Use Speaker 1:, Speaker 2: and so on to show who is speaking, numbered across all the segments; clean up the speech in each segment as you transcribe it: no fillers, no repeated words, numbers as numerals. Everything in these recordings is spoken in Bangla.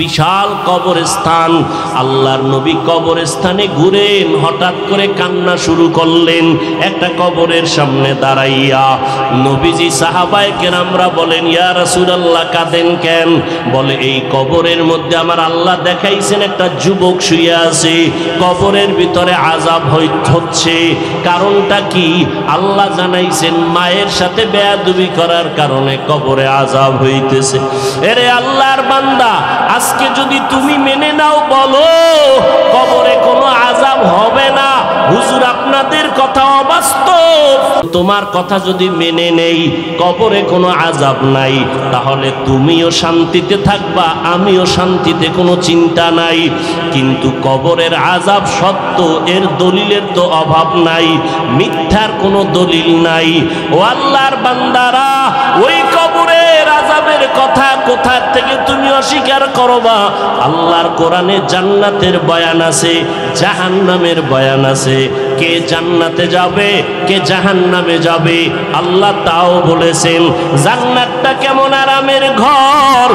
Speaker 1: বিশাল কবরস্থান। আল্লাহর নবী কবরস্থানে ঘুরেন, হঠাৎ করে কান্না শুরু করলেন একটা কবরের সামনে দাঁড়াইয়া। নবীজি সাহাবায়ে কেরামরা বলেন, ইয়া রাসূলুল্লাহ কাঁদেন কেন? বলে, এই কবরের মধ্যে আমার আল্লাহ দেখাইছেন একটা যুবক শুয়ে আছে, কবরের ভিতরে আযাব হচ্ছে। কারণটা কি? আল্লাহ জানাইছেন মায়ের সাথে বেয়াদবি করার কারণে কবরে আযাব হইতেছে। এরে আল্লাহর বান্দা, আজকে যদি তুমি মেনে নাও, বলো কবরে কোনো আযাব হবে না, হুজুর আপনাদের কথা অবাস্তব। তোমার কথা যদি মেনে নেই কবরে কোনো আযাব নাই, তাহলে তুমিও শান্তিতে থাকবা, আমিও শান্তিতে, কোনো চিন্তা নাই। কিন্তু কবরের আযাব সত্য, এর দলিলের তো অভাব নাই, মিথ্যার কোনো দলিল নাই। ও আল্লাহর বান্দারা, ওই কবরের আযাবের কথা কোথা থেকে তুমি অস্বীকার করবা? আল্লাহর কোরআনে জান্নাতের বয়ান আছে, জাহান্নামের বয়ান আছে। কে জান্নাতে যাবে, কে জাহান্নামে যাবে, আল্লাহ তাও বলেছেন। জান্নাতটা কেমন আরামের ঘর,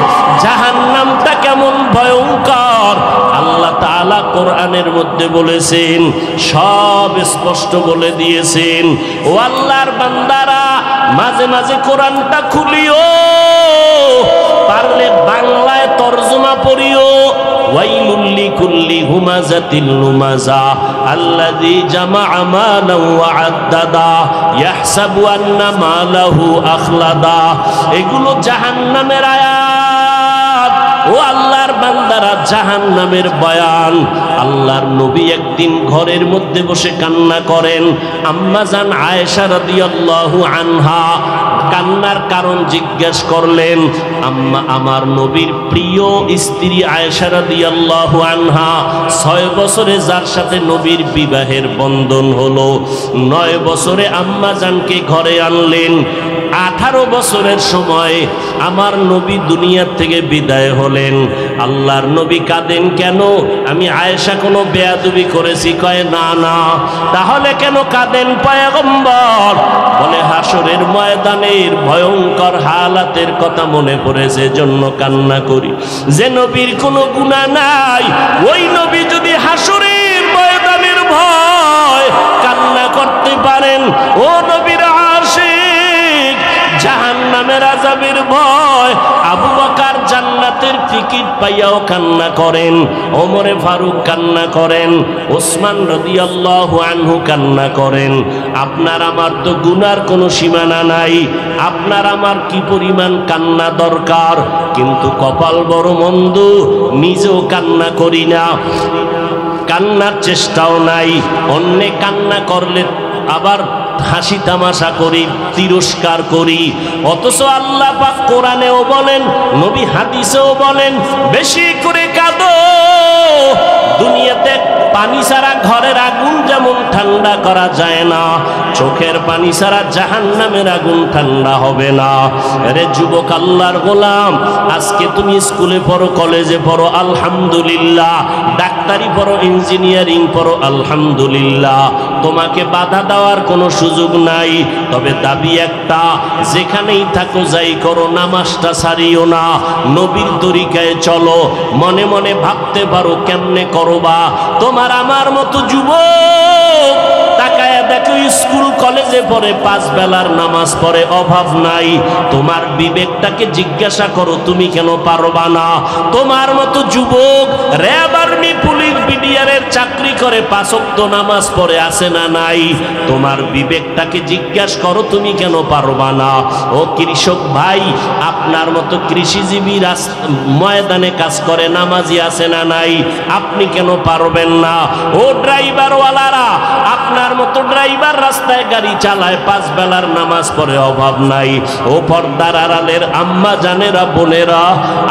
Speaker 1: জাহান্নামটা কেমন ভয়ঙ্কর, আল্লাহ তাআলা কোরআনের মধ্যে বলেছেন, সব স্পষ্ট বলে দিয়েছেন। ও আল্লাহর বান্দারা, মাঝে মাঝে কোরআনটা খুলিও, পারলে বাংলায় তরজমা পড়িও। ওয়াইলুল লিকুল্লি হুমাযাতিল লুমাযা আল্লাযী জামাআ মালান ওয়া আদ্দাদা ইয়াহসাবু আন্না মালাহু আখলাদা। এগুলো জাহান্নামের আয়াত। ও আল্লাহর বান্দারা, জাহান্নামের বয়ান। আল্লাহর নবী একদিন ঘরের মধ্যে বসে কান্না করেন। আম্মা জান আয়েশা রাদিয়াল্লাহু আনহা কান্নার কারণ জিজ্ঞেস করলেন। আম্মা, আমার নবীর প্রিয় স্ত্রী আয়েশা রাদিয়াল্লাহু আনহা 6 বছরে যার সাথে নবীর বিবাহের বন্ধন হলো, 9 বছরে আম্মা জানকে ঘরে আনলেন। 18 বছরের সময় আমার নবী দুনিয়ার থেকে বিদায় হলেন। আল্লাহর নবী কাঁদেন কেন? আমি আয়েশা কোনো বেয়াদবি করেছি? কয় না না। তাহলে কেন কাঁদেন পয়গম্বর? বলে, হাসরের ময়দানের ভয়ঙ্কর হালাতের কথা মনে পড়েছে, জন্য কান্না করি। যে নবীর কোনো গুনাহ নাই, ওই নবী যদি হাসরের ময়দানের ভয় কান্না করতে পারেন, ও নবীর আশিক, জাহান্নামের আযাবের ভয়, আবু বকর জান্নাতের টিকিট পাইয়াও কান্না করেন, ওমরে ফারুক কান্না করেন, ওসমান রাদিয়াল্লাহু আনহু কান্না করেন। আপনার আমার তো গুনার কোনো সীমানা নাই, আপনার আমার কি পরিমাণ কান্না দরকার। কিন্তু কপাল বড় মন্দ, নিজেও কান্না করি না, কান্নার চেষ্টাও নাই। অন্যে কান্না করলে আবার হাসি তামাশা করি, তিরস্কার করি। অথচ আল্লাহ পাক কোরআনেও বলেন, নবী হাদিসেও বলেন, বেশি করে কাঁদো। দুনিয়াতে পানি ছাড়া ঘরের আগুন যেমন ঠান্ডা করা যায় না, চোখের পানি ছাড়া জাহান্নামের আগুন ঠান্ডা হবে না। আরে যুবক, আল্লাহর গোলাম, আজকে তুমি স্কুলে পড়ো, কলেজে পড়ো, আলহামদুলিল্লাহ, ডাক্তারি পড়ো, ইঞ্জিনিয়ারিং পড়ো, আলহামদুলিল্লাহ, তোমাকে বাধা দেওয়ার কোনো সুযোগ নাই। তবে দাবি একটা, যেখানেই থাকো যাই করো, নামাজটা ছাড়িও না, নবীর তরিকায় চলো। মনে মনে ভাবতে পারো কেমনে করবা। তোমার আমার মতো যুবক তাকায় দেখো, স্কুল কলেজে পড়ে, 5 বেলার নামাজ পড়ে, অভাব নাই। তোমার বিবেকটাকে জিজ্ঞাসা করো, তুমি কেন পারবা না? তোমার মতো যুবক র্যাব, আর্মি, পুলিশ, বিডিআরের চাকরি করে, 5 ওয়াক্ত নামাজ পড়ে, আছে না নাই? তোমার বিবেকটাকে জিজ্ঞাসা করো, তুমি কেন পারবা না? ও কৃষক ভাই, আপনার মতো কৃষিজীবী ময়দানে কাজ করে, নামাজি আছে না নাই? আপনি কেন পারবেন না? ও ড্রাইভারওয়ালারা, আপনার মতো ড্রাইভার রাস্তায় গাড়ি চালায়, 5 বেলার নামাজ পড়ে, অভাব নাই। ও পর্দার আড়ালের আম্মা জানেরা, বোনেরা,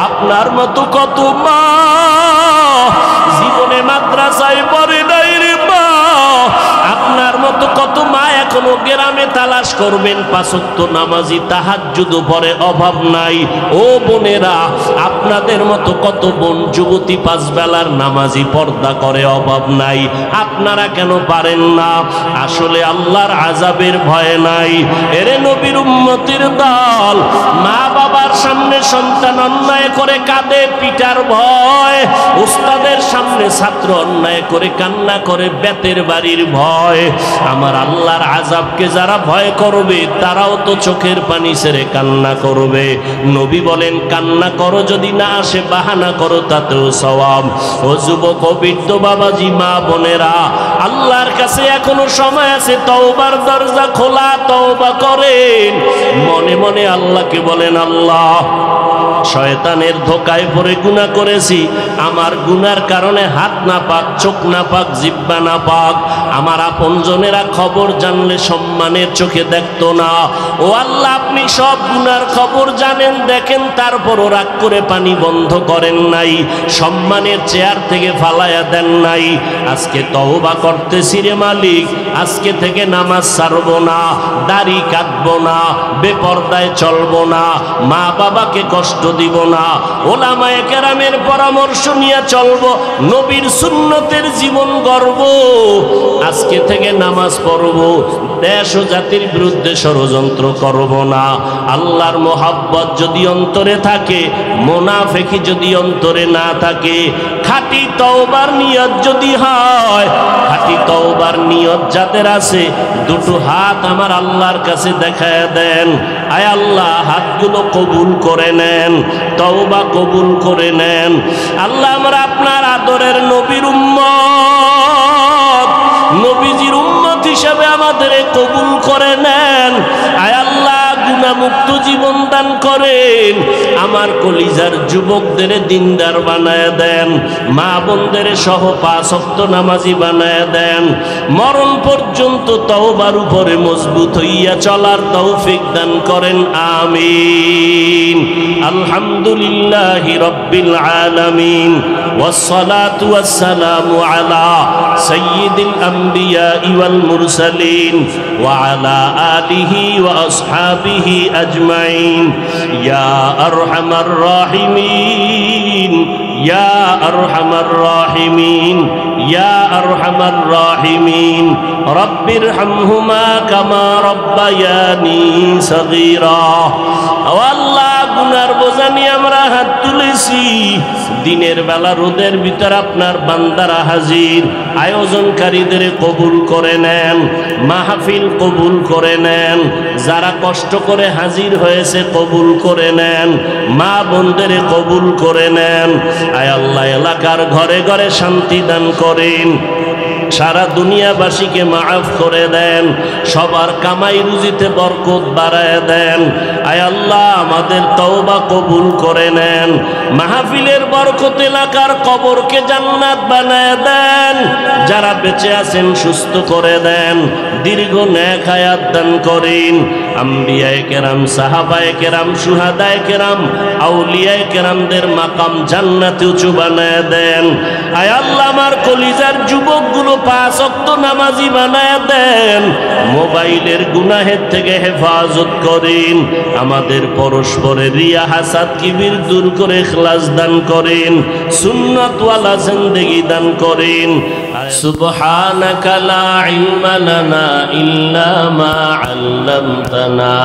Speaker 1: আপনার মতো কত মা জীবনে মাদ্রাসায় পড়ে নাই রে মা, আপনার মতো কত মা কোন গ্রামে তালাশ করবেন 5 ওয়াক্ত নামাজি তাহাজ্জুদ পড়ে, অভাব নাই। ও বোনেরা, আপনাদের মতো কত বোন যুবতী 5 বেলার নামাজি পর্দা করে, অভাব নাই। আপনারা কেন পারেন না? আসলে আল্লাহর আযাবের ভয় নাই। এরে নবীর উম্মতের দল, মা বাবার সামনে সন্তান অন্যায় করে কাঁদে, পিটার ভয়। উস্তাদের সামনে ছাত্র অন্যায় করে কান্না করে, বেতের বাড়ির ভয়। আমার আল্লাহর আযাবকে যারা ভয় করবে তারাও তো চোখের পানি ছেড়ে কান্না করবে। নবী বলেন, কান্না করো, যদি না আসে বাহানা করো, তাতেও সওয়াব। ও যুবক, ও বৃদ্ধ বাবাজি, মা বোনেরা, আল্লাহর কাছে এখনো সময় আছে, তওবার দরজা খোলা, তওবা করেন। মনে মনে আল্লাহকে বলেন, আল্লাহ, শয়তানের ধোকায় পড়ে গুনাহ করেছি, আমার গুনার কারণে হাত না পাক, চোখ না পাক, জিহ্বা না পাক। আমার আপনজনেরা খবর জানলে সম্মানের চোখে দেখতো না। ও আল্লাহ, আপনি সব গুনার খবর জানেন, দেখেন, তারপরও রাগ করে পানি বন্ধ করেন নাই, সম্মানের চেয়ার থেকে ফালায়া দেন নাই। আজকে তওবা করতেছি রে মালিক, আজকে থেকে নামাজ ছাড়বো না, দাড়ি কাটবো না, বেপরদায় চলবো না, মা বাবাকে কষ্ট দিব না, ওলামায়ে কেরামের পরামর্শ নিয়ে চলবো, নবীর সুন্নতের জীবন গড়ব। আজকে থেকে নামাজ পড়বো, দেশ ও জাতির বিরুদ্ধে ষড়যন্ত্র করব না। আল্লাহর মোহাব্বত যদি অন্তরে থাকে, মুনাফিকি যদি অন্তরে না থাকে, খাঁটি তওবার নিয়ত যদি হয়, খাঁটি তওবার নিয়ত যাদের আছে, দুটো হাত আমার আল্লাহর কাছে দেখায় দেন। আয় আল্লাহ, হাতগুলো কবুল করে নেন, তওবা কবুল করে নেন। আল্লাহ, আমরা আপনার আদরের নবীর উম্মত, নবীজির উম্মত হিসেবে আমাদের কবুল করে নেন। আয় আল্লাহ, গুনাহমুক্ত জীবন দান করেন। আমার কলিজার যুবকদের দিনদার বানায় দেন, মা বোনদের সহ 5 ওয়াক্ত নামাজি বানায় দেন। মরণ পর্যন্ত তওবার উপরে মজবুত হইয়া চলার তৌফিক দান করেন, আমিন। আলহামদুলিল্লাহি রাব্বিল আলামিন, ওয়াসসালাতু ওয়াসসালামু আলা সাইয়্যিদিল আমবিয়া ওয়াল মুরসালিন ওয়া আলা আলিহি ওয়া আসহাবিহি আজমাইন। ইয়া আরহামার রাহিমিন, ইয়া আরহামার রাহিমিন, ইয়া আরহামার রাহিমিন। রব্বিরহামহুমা কামা রব্বায়ানি সগীরা। ও আল্লাহ, গুনার বোঝা নিয়ে আমরা হাত তুলেছি। দিনের বেলা রোদের ভিতর আপনার বান্দারা হাজির, আয়োজনকারীদের কবুল করে নেন, মাহফিল কবুল করে নেন। যারা কষ্ট করে হাজির হয়েছে কবুল করে নেন, মা বোনদের কবুল করে নেন। আয় আল্লাহ, এলাকার ঘরে ঘরে শান্তি দান করেন, সারা দুনিয়াবাসীকে মাফ করে দেন, সবার কামাই রুজিতে বরকত বাড়ায় দেন। আয় আল্লাহ, আমাদের তওবা কবুল করে নেন। মাহফিলের বরকত এলাকার কবরকে জান্নাত বানায় দেন। যারা বেঁচে আছেন সুস্থ করে দেন, দীর্ঘ নেক হায়াত দান করেন। আম্বিয়ায়ে কেরাম, সাহাবায়ে কেরাম, শুহাদায়ে কেরাম, আউলিয়ায়ে কেরামদের মাকাম জান্নাতে উঁচু বানায় দেন। আয় আল্লাহ, আমার কলিজার যুবকগুলো 5 ওয়াক্ত নামাজি বানায় দেন। মোবাইলের গুনাহের থেকে হেফাজত করেন। আমাদের পরস্পরের রিয়া, হাসাদ, কিবির দূর করে ইখলাস দান করেন। সুন্নাতওয়ালা জিন্দেগি দান করেন। সুবহানাকা লা ইলমা লানা ইল্লা মা আল্লামতানা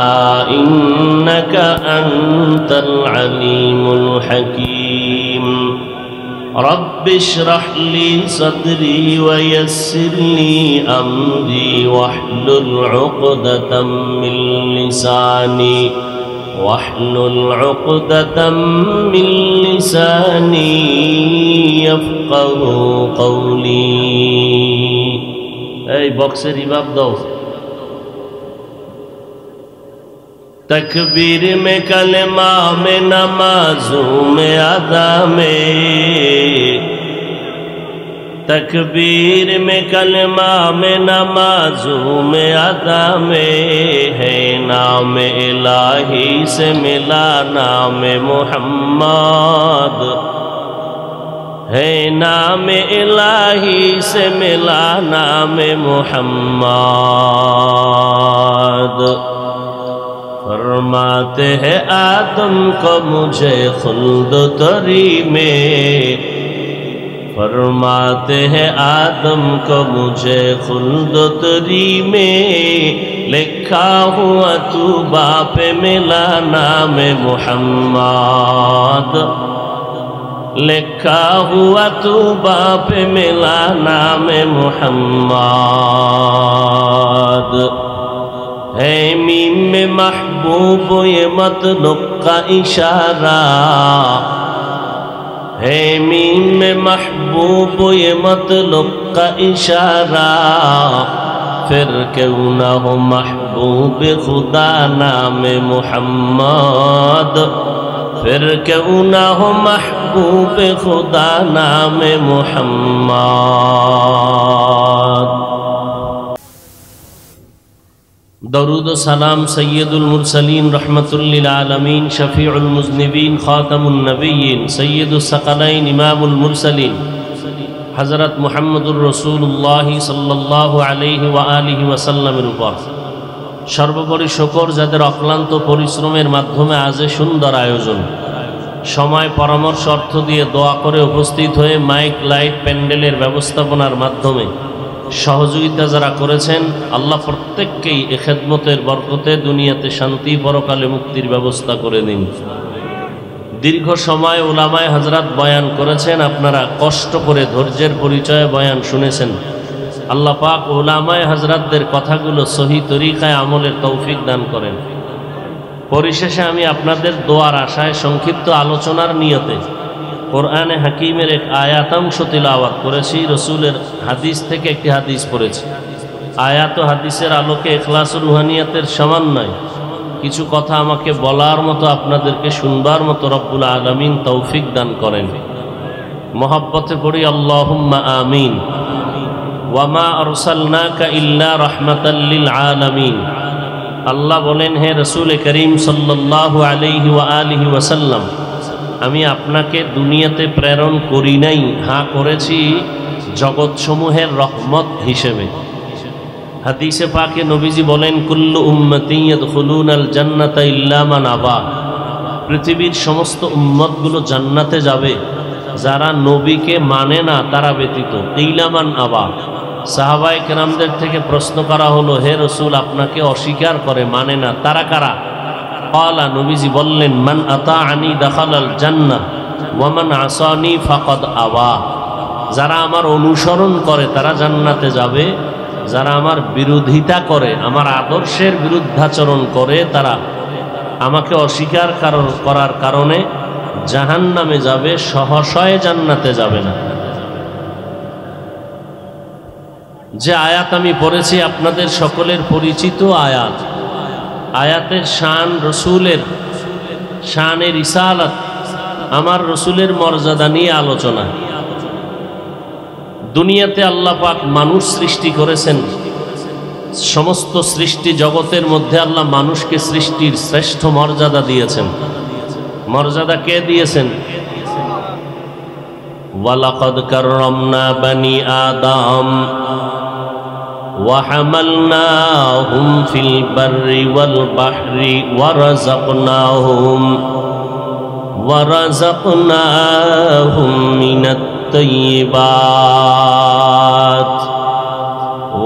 Speaker 1: ইন্নাকা আনতাল আলিমুল হাকীম। رب اشرح لي صدري ويسر لي أمري واحلل عقدة من لساني يفقهوا قولي. এই বক্সের রিভাব দাও। तकबीर में कलमा में नमाजों में अदा में, तकबीर में कलमा में नमाजों में अदा में है नाम इलाही से मिला नाम मोहम्मद। है नाम इलाही से मिला नाम मोहम्मद। फरमाते हैं आदम को मुझे खुल्द तरी में, फरमाते हैं आदम को मुझे खुल्द तरी में, लिखा हुआ तू बाप मिला नाम मोहम्मद, लिखा हुआ तू बाप मिला नाम मोहम्मद। है मीम में महबूब ये मतलब का इशारा, है मीम में महबूब ये मतलब का इशारा, फिर क्यों ना हो महबूब खुदा नाम मोहम्मद, फिर क्यों ना हो महबूब खुदा नाम मोहम्मद। दरूद सलाम सैयदुल मुरसलीन रहमतुल्लिल आलमीन शफीउल मुज़निबीन खातमुन नबिय्यीन सैयदुस सकलैन इमामुल मुरसलीन हज़रत मुहम्मदुर रसूलुल्लाह सल्लल्लाहु अलैहि व आलिहि वसल्लमेर উপর সর্বোপরি শুকর যাদের অক্লান্ত পরিশ্রমের মাধ্যমে আজ সুন্দর আয়োজন, সময় পরামর্শ অর্থ দিয়ে দোয়া করে উপস্থিত হয়ে মাইক লাইট প্যান্ডেলের ব্যবস্থাপনার মাধ্যমে সহযোগিতা যারা করেছেন, আল্লাহ প্রত্যেককেই এ খেদমতের বরকতে দুনিয়াতে শান্তি পরকালে মুক্তির ব্যবস্থা করে দিন। দীর্ঘ সময় উলামায়ে হযরত বয়ান করেছেন, আপনারা কষ্ট করে ধৈর্যের পরিচয়ে বয়ান শুনেছেন। আল্লাহ পাক উলামায়ে হযরতদের কথাগুলো সহি তরিকায় আমলের তৌফিক দান করেন। পরিশেষে আমি আপনাদের দোয়ার আশায় সংক্ষিপ্ত আলোচনার নিয়তে কোরআনে হাকিমের এক আয়াতাংশ তিলাওয়াত করেছি, রসুলের হাদিস থেকে একটি হাদিস পড়েছি। আয়াত ও হাদিসের আলোকে ইখলাসুর রুহানিয়াতের সমন্বয় কিছু কথা আমাকে বলার মতো, আপনাদেরকে শুনবার মতো রব্বুল আলামিন তৌফিক দান করেন। মহব্বতে পড়ি আল্লাহুম্মা আমিন। ওয়ামা আরসালনাকা ইল্লা রাহমাতাল লিল আলামিন। আল্লাহ বলেন, হে রসুল করিম সাল্লাল্লাহু আলাইহি ওয়া আলিহি ওয়াসাল্লাম, আমি আপনাকে দুনিয়াতে প্রেরণ করি নাই, হ্যাঁ করেছি জগৎসমূহের রহমত হিসেবে। হাদিসে পাকে নবীজি বলেন, কুল্লু উম্মতি ইয়াদখুলুনাল জান্নাতা ইল্লা মান আবা। পৃথিবীর সমস্ত উম্মতগুলো জান্নাতে যাবে, যারা নবীকে মানে না তারা ব্যতীত। ইল্লা মান আবা। সাহাবায়ে কেরামদের থেকে প্রশ্ন করা হলো, হে রসুল আপনাকে অস্বীকার করে, মানে না, তারা কারা? ক্বালা, নবীজি বললেন, মান আতাআনি দাখালাল জান্নাহ ওয়া মান আসানি ফাকাদ আবা। যারা আমার অনুসরণ করে তারা জান্নাতে যাবে, যারা আমার বিরোধিতা করে, আমার আদর্শের বিরুদ্ধাচরণ করে, তারা আমাকে অস্বীকার করার কারণে জাহান্নামে যাবে, সহসয় জান্নাতে যাবে না। যে আয়াত আমি পড়েছি আপনাদের সকলের পরিচিত আয়াত। আয়াতের শান, রসুলের শানের রিসালাত, আমার রসুলের মর্যাদা নিয়ে আলোচনা। দুনিয়াতে আল্লাহ পাক মানুষ সৃষ্টি করেছেন। সমস্ত সৃষ্টি জগতের মধ্যে আল্লাহ মানুষকে সৃষ্টির শ্রেষ্ঠ মর্যাদা দিয়েছেন। মর্যাদা কে দিয়েছেন? ওয়ালাকাদ কাররামনা বানি আদম وحملناهم في البر والبحر ورزقناهم من الطيبات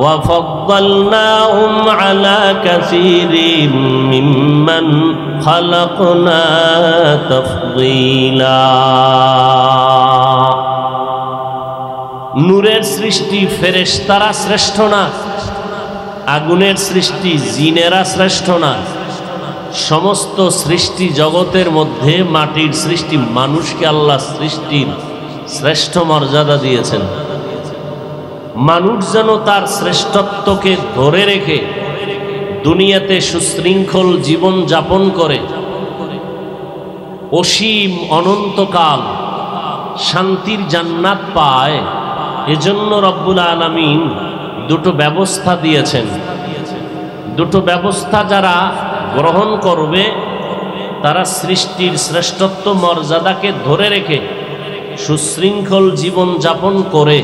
Speaker 1: وفضلناهم على كثير ممن خلقنا تفضيلا। নূরের সৃষ্টি ফেরেশতারা শ্রেষ্ঠ না, আগুনের সৃষ্টি জিনেরা শ্রেষ্ঠ না। সমস্ত সৃষ্টি জগতের মধ্যে মাটির সৃষ্টি মানুষকে আল্লাহ সৃষ্টির শ্রেষ্ঠ মর্যাদা দিয়েছেন। মানুষ যেন তার শ্রেষ্ঠত্বকে ধরে রেখে দুনিয়াতে সুশৃঙ্খল জীবন যাপন করে অসীম অনন্তকাল শান্তির জান্নাত পায়, এজন্য রব্বুল আলামিন দুটো ব্যবস্থা দিয়েছেন। দুটো ব্যবস্থা যারা গ্রহণ করবে তারা সৃষ্টির শ্রেষ্ঠত্ব মর্যাদাকে ধরে রেখে সুশৃঙ্খল জীবন যাপন করে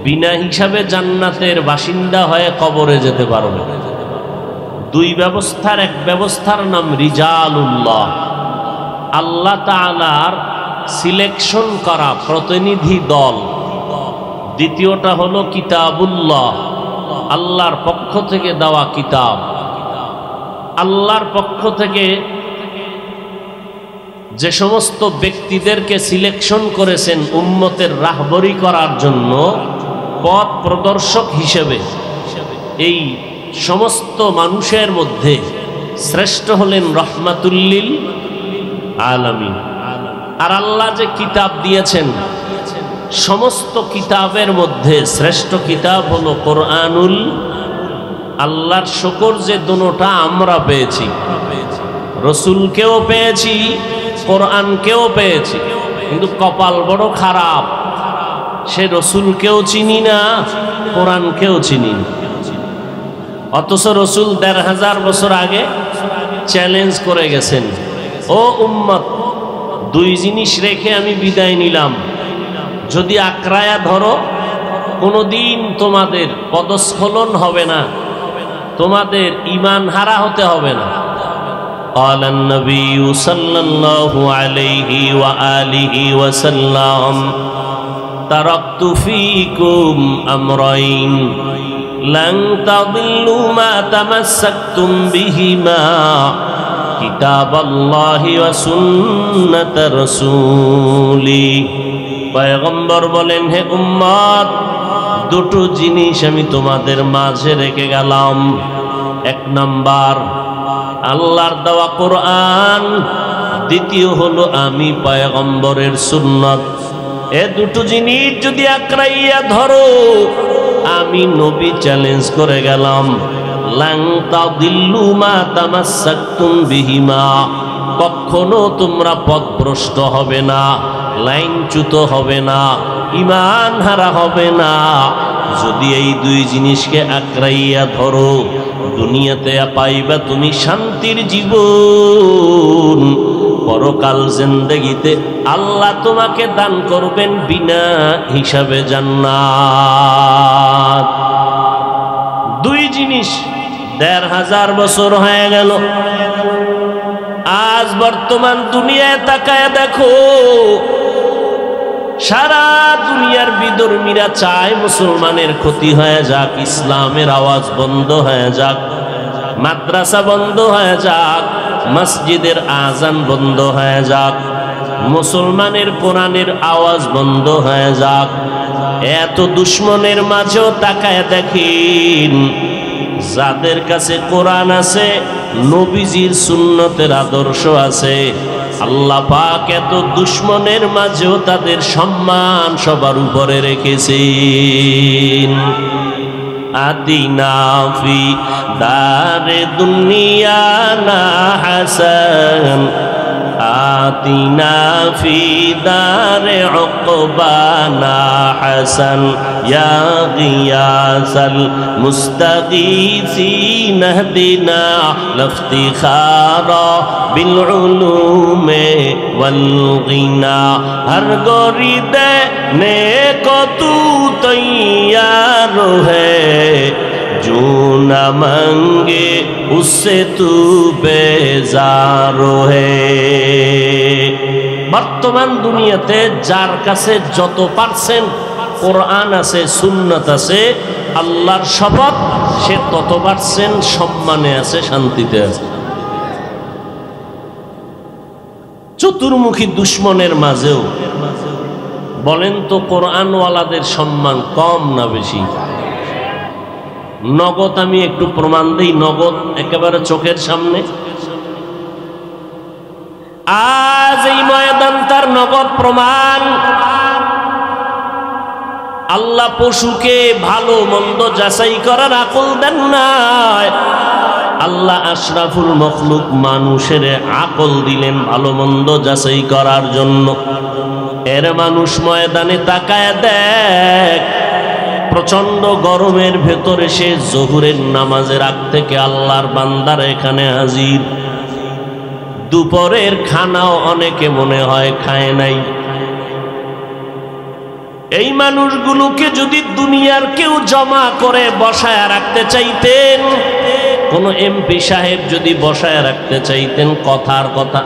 Speaker 1: বিনা হিসাবে জান্নাতের বাসিন্দা হয়ে কবরে যেতে পারবে। দুই ব্যবস্থার এক ব্যবস্থার নাম রিজালুল্লাহ, আল্লাহ তাআলার সিলেকশন করা প্রতিনিধি দল। দ্বিতীয়টা হলো কিতাবুল্লাহ, আল্লাহর পক্ষ থেকে দেওয়া কিতাব। আল্লাহর পক্ষ থেকে যে সমস্ত ব্যক্তিদেরকে সিলেকশন করেছেন উম্মতের রাহবরি করার জন্য পথ প্রদর্শক হিসেবে, এই সমস্ত মানুষের মধ্যে শ্রেষ্ঠ হলেন রহমাতুল্লিল আলামিন। আর আল্লাহ যে কিতাব দিয়েছেন, সমস্ত কিতাবের মধ্যে শ্রেষ্ঠ কিতাব হলো কোরআনুল। আল্লাহর শুকর যে দুটোটা আমরা পেয়েছি, রসুলকেও পেয়েছি, কোরআনকেও পেয়েছি, কিন্তু কপাল বড় খারাপ, সে রসুলকেও চিনি না, কোরআনকেও চিনি না। অথচ রসুল ১৫০০ বছর আগে চ্যালেঞ্জ করে গেছেন, ও উম্মত, দুই জিনিস রেখে আমি বিদায় নিলাম, যদি আঁকড়ায়া ধরো কোনোদিন তোমাদের পদস্খলন হবে না, তোমাদের ঈমান হারা হতে হবে না। قال النبي صلى الله عليه وآله وسلم تركت فيكم أمرين لن تضلوا ما تمسكتم بهما كتاب الله وسنة رسولي। পয়গম্বর বলেন, হে উম্মত, দুটো জিনিস আমি তোমাদের মাঝে রেখে গেলাম। এক নাম্বার আল্লাহর দেওয়া কোরআন, দ্বিতীয় হলো আমি পয়গম্বরের সুন্নাত। এ দুটো জিনিস যদি আঁকড়াইয়া ধরো, আমি নবী চ্যালেঞ্জ করে গেলাম, লাং তাদিল্লু মা তামাসসাকতুম বিহিমা, কখনো তোমরা পথভ্রষ্ট হবে না, লাইনচ্যুত হবে না, ঈমান হারা হবে না, যদি এই দুই জিনিসকে আঁকড়াইয়া ধরো। দুনিয়াতে পাইবা তুমি শান্তির জীবন, পরকাল জিন্দেগিতে আল্লাহ তোমাকে দান করবেন বিনা হিসাবে জান্নাত। দুই জিনিস ১৫০০ বছর হয়ে গেল। আজ বর্তমান দুনিয়ায় তাকায় দেখো, সারা দুনিয়ার বিধর্মীরা চায় মুসলমানের ক্ষতি হয়ে যাক, ইসলামের আওয়াজ বন্ধ হয়ে যাক, মাদ্রাসা বন্ধ হয়ে যাক, মসজিদের আজান বন্ধ হয়ে যাক, মুসলমানের কোরআনের আওয়াজ বন্ধ হয়ে যাক। এত দুশ্মনের মাঝেও তাকায় দেখেন, যাদের কাছে কোরআন আছে, নবীজির সুন্নতের আদর্শ আছে, আল্লাহ পাক এত দুশ্মনের মাঝেও তাদের সম্মান সবার উপরে রেখেছেন। আতিনা ফি দারে দুনিয়া না হাসান, আতিনা ফি দারে উকবানা হাসান, ইয়া গিয়াসাল মুস্তাগীসিন ইহদিনা লফতিখারা বিল উলুমে ওয়াল গিনা। হর গরি দেনে কো তু তৈয়ার হ্যায়, जो न मांगे उससे तू बेजार है। বর্তমান দুনিয়াতে যার কাছে যত পারসেন্ট কোরআন আছে, সুন্নাত আছে, আল্লাহর শপথ, সে তত পারসেন্ট সম্মানে আছে, শান্তিতে আছে। চতুর্মুখী দুশ্মনের মাঝেও বলেন তো কোরআনওয়ালাদের সম্মান কম না বেশি? নগদ আমি একটু প্রমাণ দিই, নগদ একেবারে চোখের সামনে। আজ এই ময়দান তার নগদ প্রমাণ। আল্লাহ পশুকে ভালো মন্দ যাচাই করার আকল দেন নাই, আল্লাহ আশরাফুল মখলুক মানুষের আকল দিলেন ভালো মন্দ যাচাই করার জন্য। এর মানুষ ময়দানে তাকায় দেখ, প্রচন্ড গরমের ভেতরে সে জোহরের নামাজের আগ থেকে আল্লাহর বান্দার এখানে হাজির। দুপুরের খানাও অনেকে মনে হয় খায় নাই, এই মানুষগুলোকে যদি দুনিয়ার কেউ জমা করে বসায় রাখতে চাইতেন, কোন এমপি সাহেব যদি বসায় রাখতে চাইতেন কথার কথা,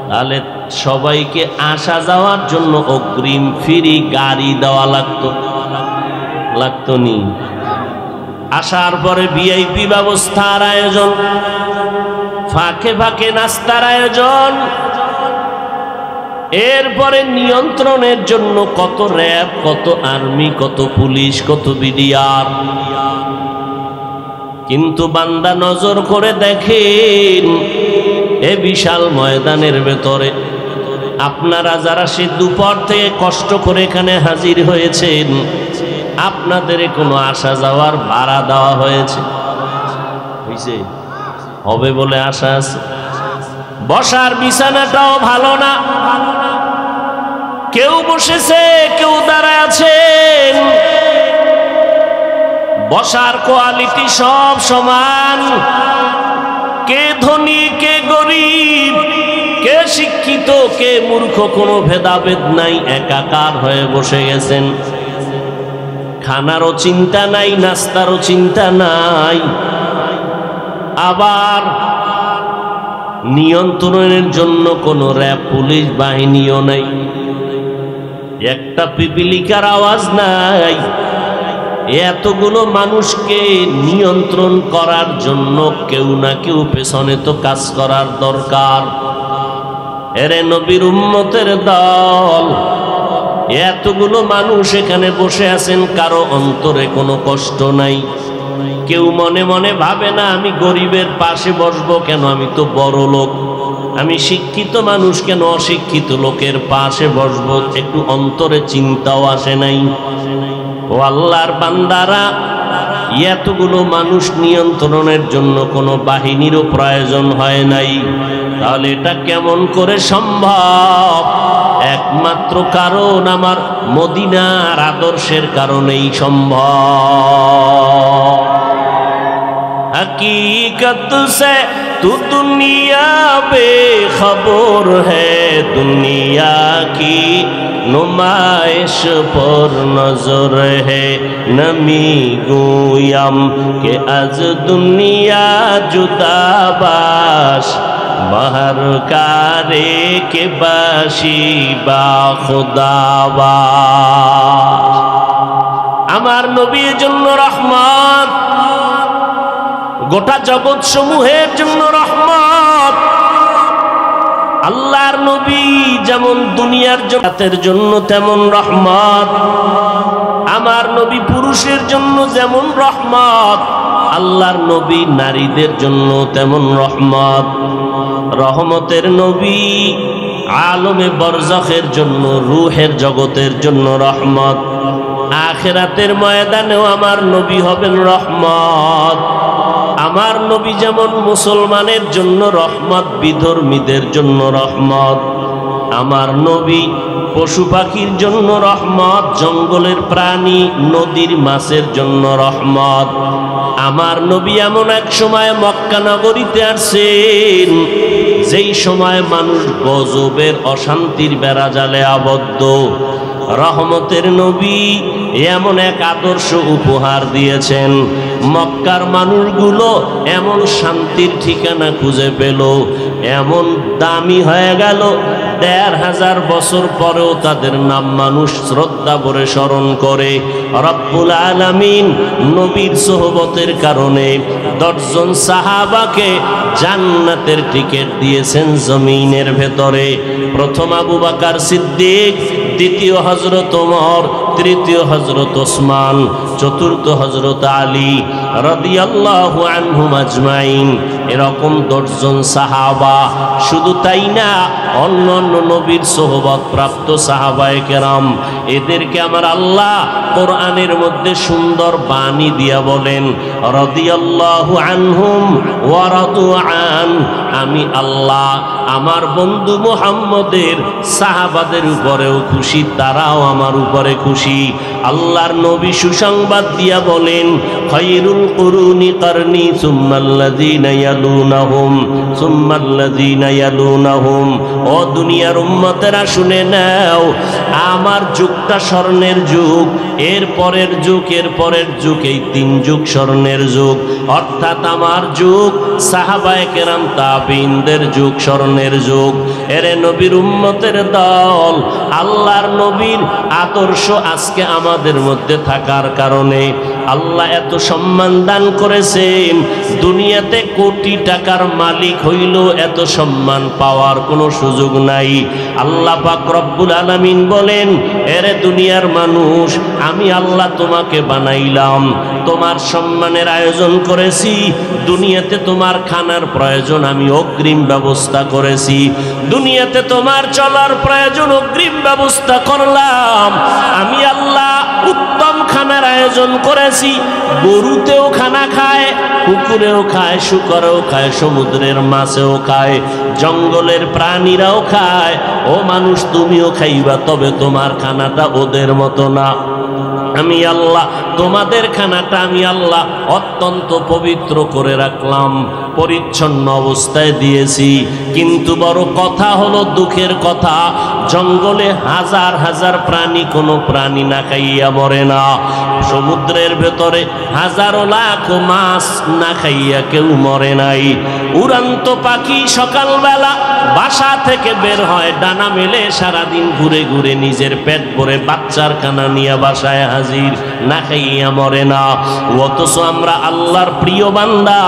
Speaker 1: তাহলে সবাইকে আসা যাওয়ার জন্য অগ্রিম ফ্রি গাড়ি দেওয়া লাগতো নি। আসার পরে ভিআইপি ব্যবস্থার আয়োজন, ফাঁকে ফাঁকে নাস্তার আয়োজন, এরপরে নিয়ন্ত্রণের জন্য কত র্যাব, কত আর্মি, কত পুলিশ, কত বিডিআর। কিন্তু বান্দা নজর করে দেখেন, এ বিশাল ময়দানের ভেতরে আপনারা যারা সে দুপুর থেকে কষ্ট করে এখানে হাজির হয়েছেন, আপনাদের কোনো আসা যাওয়ার ভাড়া দেওয়া হয়েছে? হবে বলে আশা আছে? বসার বিছানাটাও ভালো না, কেউ বসেছে কেউ দাঁড়ায় আছেন, বসার কোয়ালিটি সব সমান, কে ধনী কে গরিব, কে শিক্ষিত কে মূর্খ, কোনো ভেদাভেদ নাই, একাকার হয়ে বসে গেছেন। খানারও চিন্তা নাই, নাস্তারও চিন্তা নাই, আবার নিয়ন্ত্রণের জন্য কোনো র্যাব পুলিশ বাহিনীও নাই, একটা পিপিলিকার আওয়াজ নাই। এতগুলো মানুষকে নিয়ন্ত্রণ করার জন্য কেউ না কেউ পেছনে তো কাজ করার দরকার। এরে নবীর উম্মতের দল, এতগুলো মানুষ এখানে বসে আছেন, কারো অন্তরে কোনো কষ্ট নাই। কেউ মনে মনে ভাবে না আমি গরিবের পাশে বসবো কেন, আমি তো বড় লোক, আমি শিক্ষিত মানুষ কেন অশিক্ষিত লোকের পাশে বসবো, একটু অন্তরে চিন্তাও আসে নাই। ও আল্লাহর বান্দারা, এতগুলো মানুষ নিয়ন্ত্রণের জন্য কোনো বাহিনীরও প্রয়োজন হয় নাই। তাহলে এটা কেমন করে সম্ভব? একমাত্র কারণ আমার মদিনার আদর্শের কারণেই সম্ভব। हकीकत से तू दुनिया बेखबर है, दुनिया की नुमाइश पर नजर है, नमी गोयम के आज दुनिया जुदा बाश, बाहर कारे के बाशी बा खुदाबाश। আমার নবীর জন্য রহমত, গোটা জগৎ সমূহের জন্য রহমত। আল্লাহর নবী যেমন দুনিয়ার জগতের জন্য তেমন রহমত, আমার নবী পুরুষের জন্য যেমন রহমত, আল্লাহর নবী নারীদের জন্য তেমন রহমত। রহমতের নবী আলমে বরজখের জন্য, রূহের জগতের জন্য রহমত। আখিরাতের ময়দানেও আমার নবী হবেন রহমত। আমার নবী যেমন মুসলমানের জন্য রহমত, বিধর্মীদের জন্য রহমত। আমার নবী পশু পাখির জন্য রহমত, জঙ্গলের প্রাণী নদীর মাছের জন্য রহমত। আমার নবী এমন এক সময় মক্কা নগরীতে আসছেন, যেই সময় মানুষ গজবের অশান্তির বেড়াজালে আবদ্ধ। রহমতের নবী এমন এক আদর্শ উপহার দিয়েছেন, মক্কার মানুষগুলো এমন শান্তির ঠিকানা খুঁজে পেল, এমন দামি হয়ে গেল, ১৫০০ বছর পরেও তাদের নাম মানুষ শ্রদ্ধা ভরে স্মরণ করে। রব্বুল আলামিন নবীর সোহবতের কারণে ১০ জন সাহাবাকে জান্নাতের টিকিট দিয়েছেন জমিনের ভেতরে। প্রথম আবু বকর সিদ্দিক, দ্বিতীয় হযরত ওমর, তৃতীয় হযরত ওসমান, চতুর্থ হযরত আলী রাদিয়াল্লাহু আনহুম আজমাইন। এরকম ১০ জন সাহাবা। শুধু তাই না, অন্যান্য নবীর সোহবত প্রাপ্ত সাহাবায়ে কেরাম, এদেরকে আমার আল্লাহ কোরআনের মধ্যে সুন্দর বাণী দিয়া বলেন, রাদিয়াল্লাহু আনহুম ওয়া রাদু আন। আমি আল্লাহ আমার বন্ধু মুহাম্মদের সাহাবাদের উপরেও খুশি, তারাও আমার উপরে খুশি। আল্লাহর নবী সুসংবাদ দিয়া বলেন, খায়রুল কুরুনি কারনি সুম্মাল্লাযীনা ইয়ালুনাহুম সুম্মাল্লাযীনা ইয়ালুনাহুম। ও দুনিয়ার উম্মতেরা শুনে নাও, আমার যুগটা স্বর্ণের যুগ, এর পরের যুগ, এর পরের যুগ, এই 3 যুগ স্বর্ণের যুগ। অর্থাৎ আমার যুগ, সাহাবায়ে কেরাম তাবিঈনদের যুগ স্বর্ণের যুগ। এরে নবীর উম্মতের দল, আল্লাহর নবীর আদর্শ আজকে আমাদের মধ্যে থাকার কারণে আল্লাহ এত সম্মান দান করেছেন। দুনিয়াতে কোটি টাকার মালিক হইল এত সম্মান পাওয়ার কোনো সুযোগ নাই। আল্লাহ পাক রব্বুল আলামিন বলেন, এরে দুনিয়ার মানুষ, আমি আল্লাহ তোমাকে বানাইলাম, তোমার সম্মানের আয়োজন করেছি। দুনিয়াতে তোমার খানার প্রয়োজন, আমি অগ্রিম ব্যবস্থা করেছি। দুনিয়াতে তোমার চলার প্রয়োজন, অগ্রিম ব্যবস্থা করলাম। আমি আল্লাহ উত্তম খানার আয়োজন করেছি। গরুতেও খানা খায়, কুকুরেও খায়, শুকরেও খায়, সমুদ্রের মাছেও খায়, জঙ্গলের প্রাণীরাও খায়। ও মানুষ, তুমিও খাইবা, তবে তোমার খানাটা ওদের মতো না। আমি আল্লাহ তোমাদের খানাটা আমি আল্লাহ অত্যন্ত পবিত্র করে রাখলাম, পরিচ্ছন্ন অবস্থায় দিয়েছি। কিন্তু বড় কথা হলো, দুঃখের কথা, জঙ্গলে হাজার হাজার প্রাণী, কোনো প্রাণী না খাইয়া মরে না। সমুদ্রের ভেতরে হাজারো লাখ মাছ না খাইয়া কেউ মরে নাই। উড়ন্ত পাখি সকালবেলা বাসা থেকে বের হয়, ডানা মেলে সারাদিন ঘুরে ঘুরে নিজের পেট ভরে বাচ্চার খানা নিয়ে বাসায় হাজির, না খাইয়া মরে না। অথচ আমরা আল্লাহর প্রিয় বান্দা,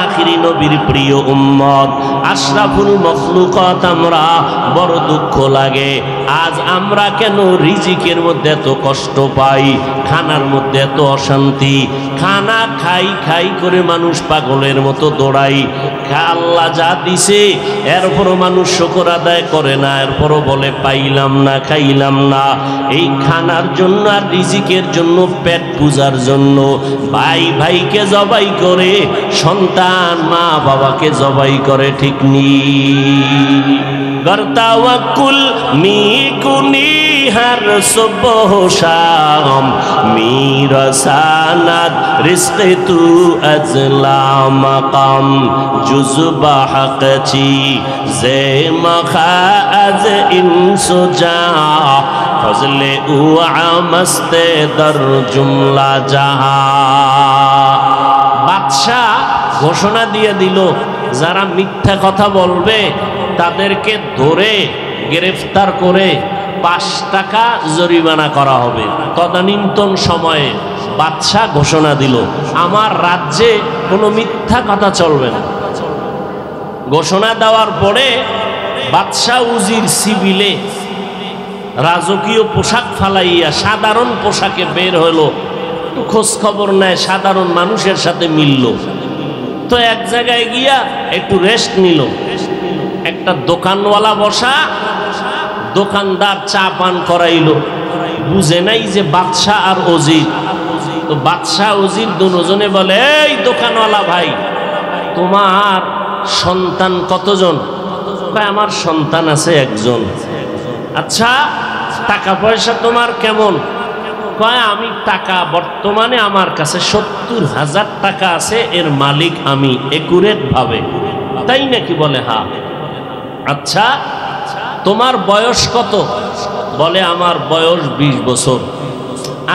Speaker 1: আখিরি নবীর প্রিয় উম্মত, আশরাফুল মখলুকাত, আমরা বড় দুঃখ লাগে। আজ আমরা কেন রিজিকের মধ্যে এত কষ্ট পাই, খানার মধ্যে এত অশান্তি? খানা খাই খাই করে মানুষ পাগলের মতো দৌড়াই। আল্লাহ যা দিছে এরপরও মানুষ শুকর আদায় করে না, এরপরও বলে পাইলাম না, খাইলাম না। এই খানার জন্য আর রিজিকের জন্য, পেট পূজার জন্য ভাই ভাইকে জবাই করে, সন্তান মা বাবাকে জবাই করে, ঠিক নি? গর্তাওয়াকুল মিকুনি হর সুবহ শাম, মিরসানাত রিজকে তু আজলা মাকাম, জুজবা হকচি জে মখা আজ ইনসুজা, ফজলে উ আমস্তে দর জুমলা জাহা। বাদশাহ ঘোষণা দিয়ে দিল, যারা মিথ্যা কথা বলবে তাদেরকে ধরে গ্রেফতার করে 5 টাকা জরিমানা করা হবে। তদানীন্তন সময়ে বাদশাহ ঘোষণা দিল, আমার রাজ্যে কোনো মিথ্যা কথা চলবে না। ঘোষণা দেওয়ার পরে বাদশাহ উজির সিভিলে রাজকীয় পোশাক ফালাইয়া সাধারণ পোশাকে বের হলো, খোঁজ খবর নেয়, সাধারণ মানুষের সাথে মিলল। তো এক জায়গায় গিয়া একটু রেস্ট নিল। একটা দোকানওয়ালা বসা, দোকানদার চা পান করাইল। বুঝে নাই যে বাদশাহ আর ওজির। তো বাদশাহ ওজির দুজনে বলে, এই দোকানওয়ালা ভাই, তোমার সন্তান কতজন? কয়, আমার সন্তান আছে একজন। আচ্ছা, টাকা পয়সা তোমার কেমন? কয়, আমি টাকা বর্তমানে আমার কাছে 70,000 টাকা আছে, এর মালিক আমি, একুরেট ভাবে। তাই নাকি? বলে হ্যাঁ। আচ্ছা, তোমার বয়স কত? বলে আমার বয়স 20 বছর।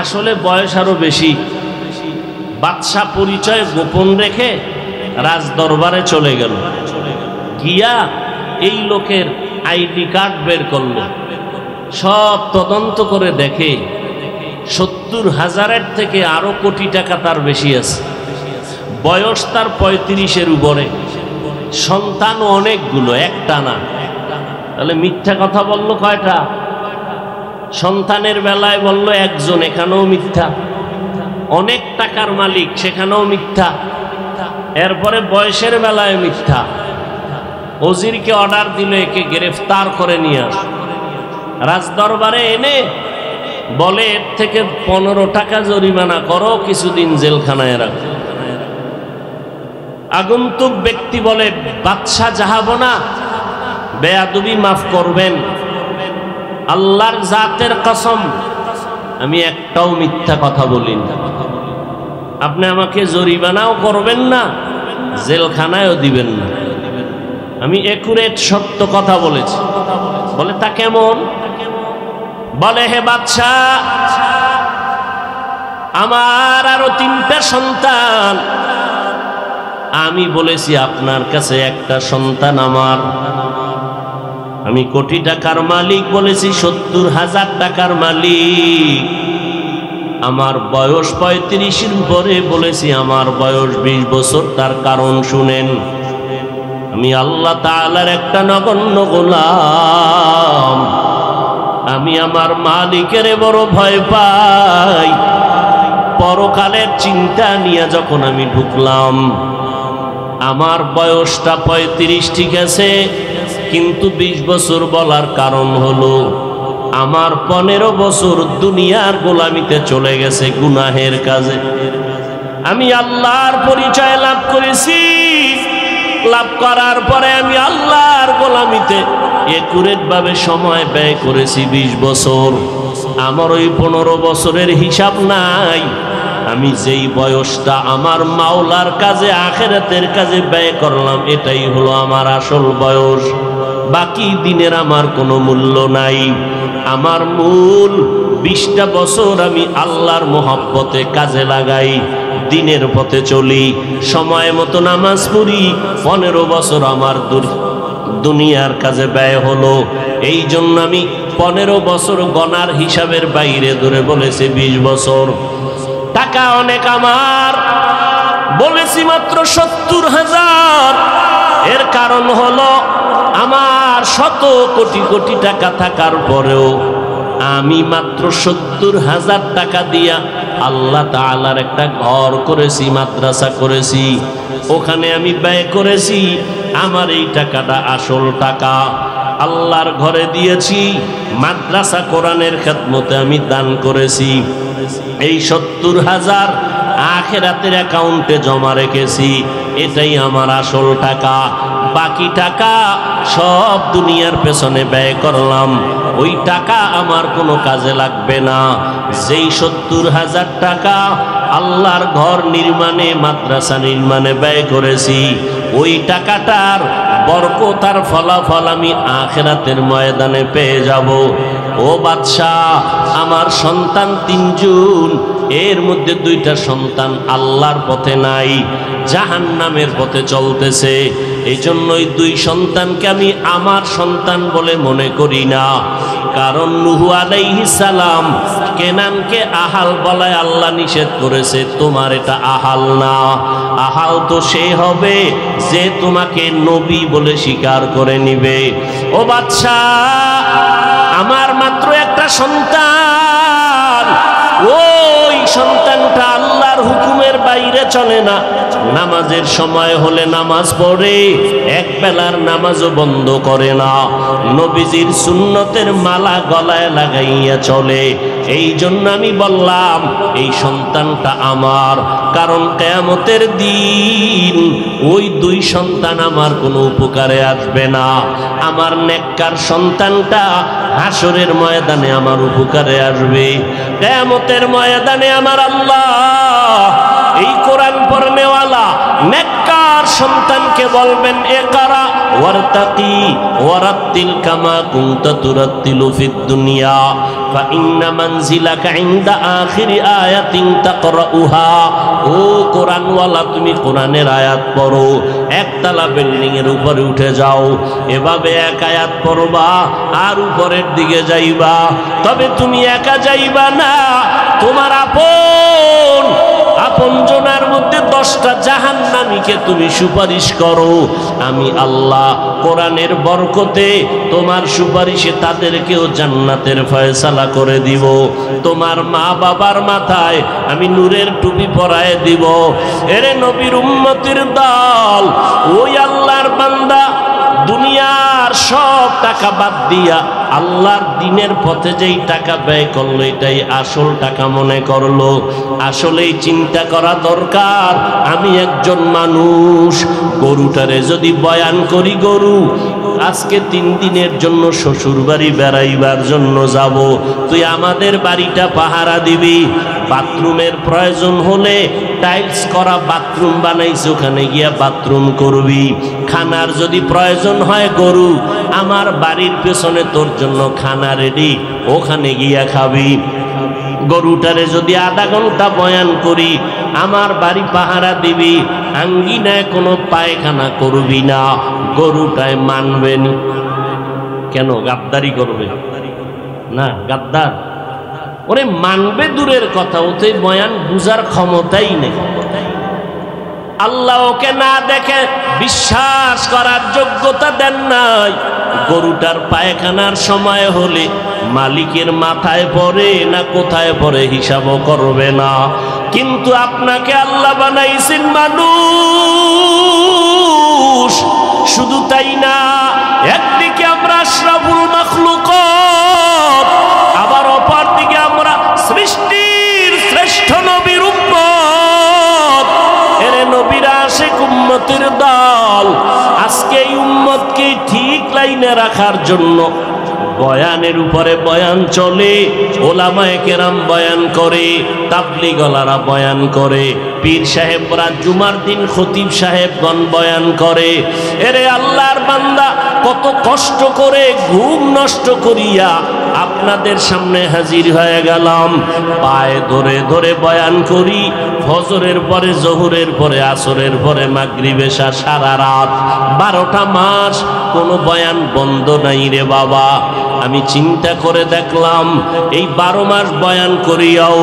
Speaker 1: আসলে বয়স আরো বেশি। বাদশাহ পরিচয় গোপন রেখে রাজ দরবারে চলে গেল। গিয়া এই লোকের আইডি কার্ড বের করলো। সব তদন্ত করে দেখে 70,000-এর থেকে আরো কোটি টাকা তার বেশি আছে। বয়স তার 35-এর উপরে, সন্তান অনেকগুলো, একটা না। তাহলে মিথ্যা কথা বললো কয়টা? সন্তানের বেলায় বলল একজন, এখানেও মিথ্যা। অনেক টাকার মালিক, সেখানেও মিথ্যা। এরপরে বয়সের বেলায় মিথ্যা। ওজিরকে অর্ডার দিল, একে গ্রেফতার করে নিয়ে আস। রাজদরবারে এনে বলে, এর থেকে 15 টাকা জরিমানা করো, কিছুদিন জেলখানায় রাখো। আগন্তুক ব্যক্তি বলে, বাদশাহ যাহাবো না, বেয়াদবি মাফ করবেন, আল্লাহর জাতের কসম, আমি একটাও মিথ্যা কথা বলিনি। আপনি আমাকে জরিমানাও করবেন না, জেলখানায়ও দিবেন না। আমি একুরেট সত্য কথা বলেছি। বলে তা কেমন? বলে হে বাদশা, আমার আরো 3টা সন্তান। আমি বলেছি আপনার কাছে একটা সন্তান আমার। আমি কোটি টাকার মালিক বলেছি, 70,000 টাকার মালিক। আমার বয়স 35-এর উপরে বলেছি, আমার বয়স 20 বছর। তার কারণ শুনেন, আমি আল্লাহ তাআলার একটা নগণ্য গোলাম। আমি আমার মালিকের বড় ভয় পাই। পরকালের চিন্তা নিয়ে যখন আমি ঢুকলাম, আমার বয়সটা 35 ঠিক আছে, কিন্তু 20 বছর বলার কারণ হলো আমার 15 বছর দুনিয়ার গোলামিতে চলে গেছে গুনাহের কাজে। আমি আল্লাহর পরিচয় লাভ করেছি। লাভ করার পরে আমি আল্লাহর গোলামিতে একুরেট ভাবে সময় ব্যয় করেছি 20 বছর। আমার ওই 15 বছরের হিসাব নাই। আমি যেই বয়সটা আমার মাওলার কাজে, আখিরাতের কাজে ব্যয় করলাম, এটাই হলো আমার আসল বয়স। বাকি দিনের আমার কোনো মূল্য নাই। আমার মূল 20টা বছর আমি আল্লাহর মহব্বতে কাজে লাগাই, দিনের পথে চলি, সময় মতো নামাজ পড়ি। 15 বছর আমার দুনিয়ার কাজে ব্যয় হলো। এই জন্য আমি 15 বছর গনার হিসাবের বাইরে ধরে বলেছি 20 বছর। টাকা অনেক আমার, বলেছি মাত্র 70,000। এর কারণ হলো আমার শত কোটি কোটি টাকা থাকার পরেও আমি মাত্র 70,000 টাকা দিয়া আল্লাহ তাআলার একটা ঘর করেছি, মাদ্রাসা করেছি। ওখানে আমি ব্যয় করেছি। আমার এই টাকাটা আসল টাকা। আল্লাহর ঘরে দিয়েছি, মাদ্রাসা কোরআনের খেদমতে আমি দান করেছি। এই 70,000 আখিরাতের অ্যাকাউন্টে জমা রেখেছি। এটাই আমার আসল টাকা। বাকি টাকা সব দুনিয়ার পেছনে ব্যয় করলাম। ওই টাকা আমার কোনো কাজে লাগবে না। যেই 70,000 টাকা আল্লাহর ঘর নির্মাণে, মাদ্রাসা নির্মাণে ব্যয় করেছি, ওই টাকাটার বরকতার ফলাফল আমি আখিরাতের ময়দানে পেয়ে যাব। ও বাদশাহ, আমার সন্তান 3 জন, এর মধ্যে 2টা সন্তান আল্লাহর পথে নাই, জাহান্নামের পথে চলতেছে। এই জন্যই 2 সন্তানকে আমি আমার সন্তান বলে মনে করি না। কারণ নূহ আলাইহিস সালাম কেনানকে আহাল বলায় আল্লাহ নিষেধ করেছে। তোমার এটা আহাল না। আহাল তো সে হবে যে তোমাকে নবী বলে স্বীকার করে নিবে। ও বাদশাহ, আমার মাত্র একটা সন্তান। ওই সন্তানটা আল্লাহর হুকুমের বাইরে চলে না। নামাজের সময় হলে নামাজ পড়ে, এক বেলার নামাজও বন্ধ করে না। নবীজির সুন্নতের মালা গলায় লাগাইয়া চলে। এই জন্য আমি বললাম এই সন্তানটা আমার। কারণ কিয়ামতের দিন ওই 2 সন্তান আমার কোনো উপকারে আসবে না। আমার নেককার সন্তানটা হাসরের ময়দানে আমার উপকারে আসবে। কিয়ামতের ময়দানে আমার আল্লাহ এই কোরআন পড়নেওয়ালা নেককার সন্তানকে বলবেন, ইকরা ওয়ারতাকি ওয়ারাত্তিল কামা কুনতা তুরাত্তিলু ফিদ দুনিয়া ফা ইন্না মানজিলাকা ইনদা আখিরি আয়াতিন তাকরাউহা। ও কোরআনওয়ালা, তুমি কোরআনের আয়াত পড়ো, একতলা বিল্ডিং এর উপরে উঠে যাও, এভাবে এক আয়াত পড়বা আর উপরের দিকে যাইবা। তবে তুমি একা যাইবা না, তোমার আপন জনের মধ্যে 10টা জাহান্নামীকে তুমি সুপারিশ করো। আমি আল্লাহ কোরআনের বরকতে তোমার সুপারিশে তাদেরকেও জান্নাতের ফয়সালা করে দিব। তোমার মা বাবার মাথায় আমি নূরের টুপি পরায় দিব। এরে নবীর উম্মতের দল, ওই আল্লাহর বান্দা দুনিয়ার সব টাকা বাদ দিয়া আল্লাহর দিনের পথে যেই টাকা ব্যয় করলো, এটাই আসল টাকা মনে করলো। আসলেই চিন্তা করা দরকার। আমি একজন মানুষ, গরুটারে যদি বয়ান করি, গরু আজকে 3 দিনের জন্য শ্বশুর বাড়ি বেড়াইবার জন্য যাব, তুই আমাদের বাড়িটা পাহারা দিবি। বাথরুমের প্রয়োজন হলে টাইলস করা বাথরুম বানাইছে, ওখানে গিয়া বাথরুম করবি। খানার যদি প্রয়োজন হয় গরু, আমার বাড়ির পেছনে তোর জন্য খানা রেডি, ওখানে গিয়া খাবি। গরুটারে যদি আধা ঘন্টা বয়ান করি, আমার বাড়ি পাহারা দিবি, আঙ্গিনায় কোনো পায়খানা করবি না, গরুটায় মানবেন। কেন গাদ্দারি করবে না? গাদ্দার ওরে মানবে দূরের কথা, ওতে বয়ান বুঝার ক্ষমতাই নেই। আল্লাহ ওকে না দেখে বিশ্বাস করার যোগ্যতা দেন নাই। গরুটার পায়খানার সময় হলে মালিকের মাথায় পড়ে না কোথায় পড়ে হিসাবও করবে না। কিন্তু আপনাকে আল্লাহ বানাইছেন মানুষ। শুধু তাই না, একদিকে আমরা আশরাফুল মাখলুকাত, আবার অপর দিকে আমরা সৃষ্টির শ্রেষ্ঠ নবীর উম্মত। এরে নবীরা আশিক উম্মতের দল। আজকে এই উম্মতকে ঠিক লাইনে রাখার জন্য বয়ানের উপরে বয়ান চলে, ওলামায়ে কেরাম বয়ান করে, তাবলীগওয়ালারা বয়ান করে, পীর সাহেবরা জুমার দিন খতিব সাহেবগণ বয়ান করে। এরে আল্লাহর বান্দা, কত কষ্ট করে ঘুম নষ্ট করিয়া আপনাদের সামনে হাজির হয়ে গেলাম। পায়ে ধরে ধরে বয়ান করি, ফজরের পরে, জোহরের পরে, আসরের পরে, মাগরিব, এশা, সারা রাত 12টা মাস কোনো বয়ান বন্ধ নাই রে বাবা। আমি চিন্তা করে দেখলাম, এই 12 মাস বয়ান করিয়াও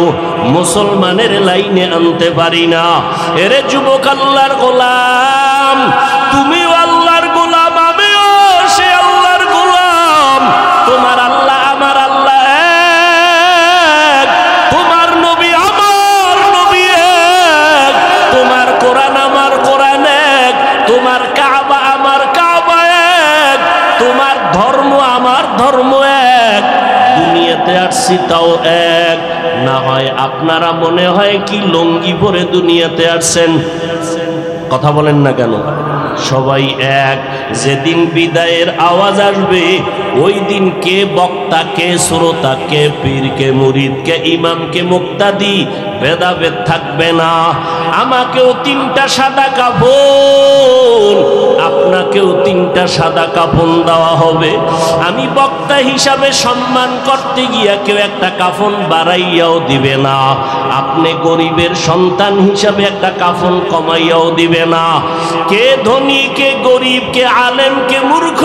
Speaker 1: মুসলমানের লাইনে আনতে পারি না। এরে যুবক আল্লাহর গোলাম, তুমিও আল্লাহর গোলাম, আমিও সে আল্লাহর গোলাম। তোমার আল্লাহ আমার আল্লাহ এক, তোমার নবী আমার নবী এক, তোমার কোরআন আমার কোরআন এক, তোমার কাবা আমার কাবা এক, তোমার ধর্ম আমার ধর্ম এক। দুনিয়াতে আসছি তাও এক। না হয় আপনারা মনে হয় কি লঙ্গি পরে দুনিয়াতে আসছেন? কথা বলেন না কেন? সবাই এক। যেদিন বিদায়ের আওয়াজ আসবে, ওই দিন কে বক্তা, কে শ্রোতা, কে পীর, কে মুরিদ, কে ইমাম, কে মুক্তাদি ভেদাভেদ থাকবে না। আমাকেও 3টা সাদা কাফন, আপনাকেও 3টা সাদা কাফন দেওয়া হবে। আমি বক্তা হিসাবে সম্মান করতে গিয়া কেউ একটা কাফন বাড়াইয়াও দিবে না। আপনি গরিবের সন্তান হিসাবে একটা কাফন কমাইয়াও দিবে না। কে ধনী, কে গরিব, কে আলেম, কে মূর্খ,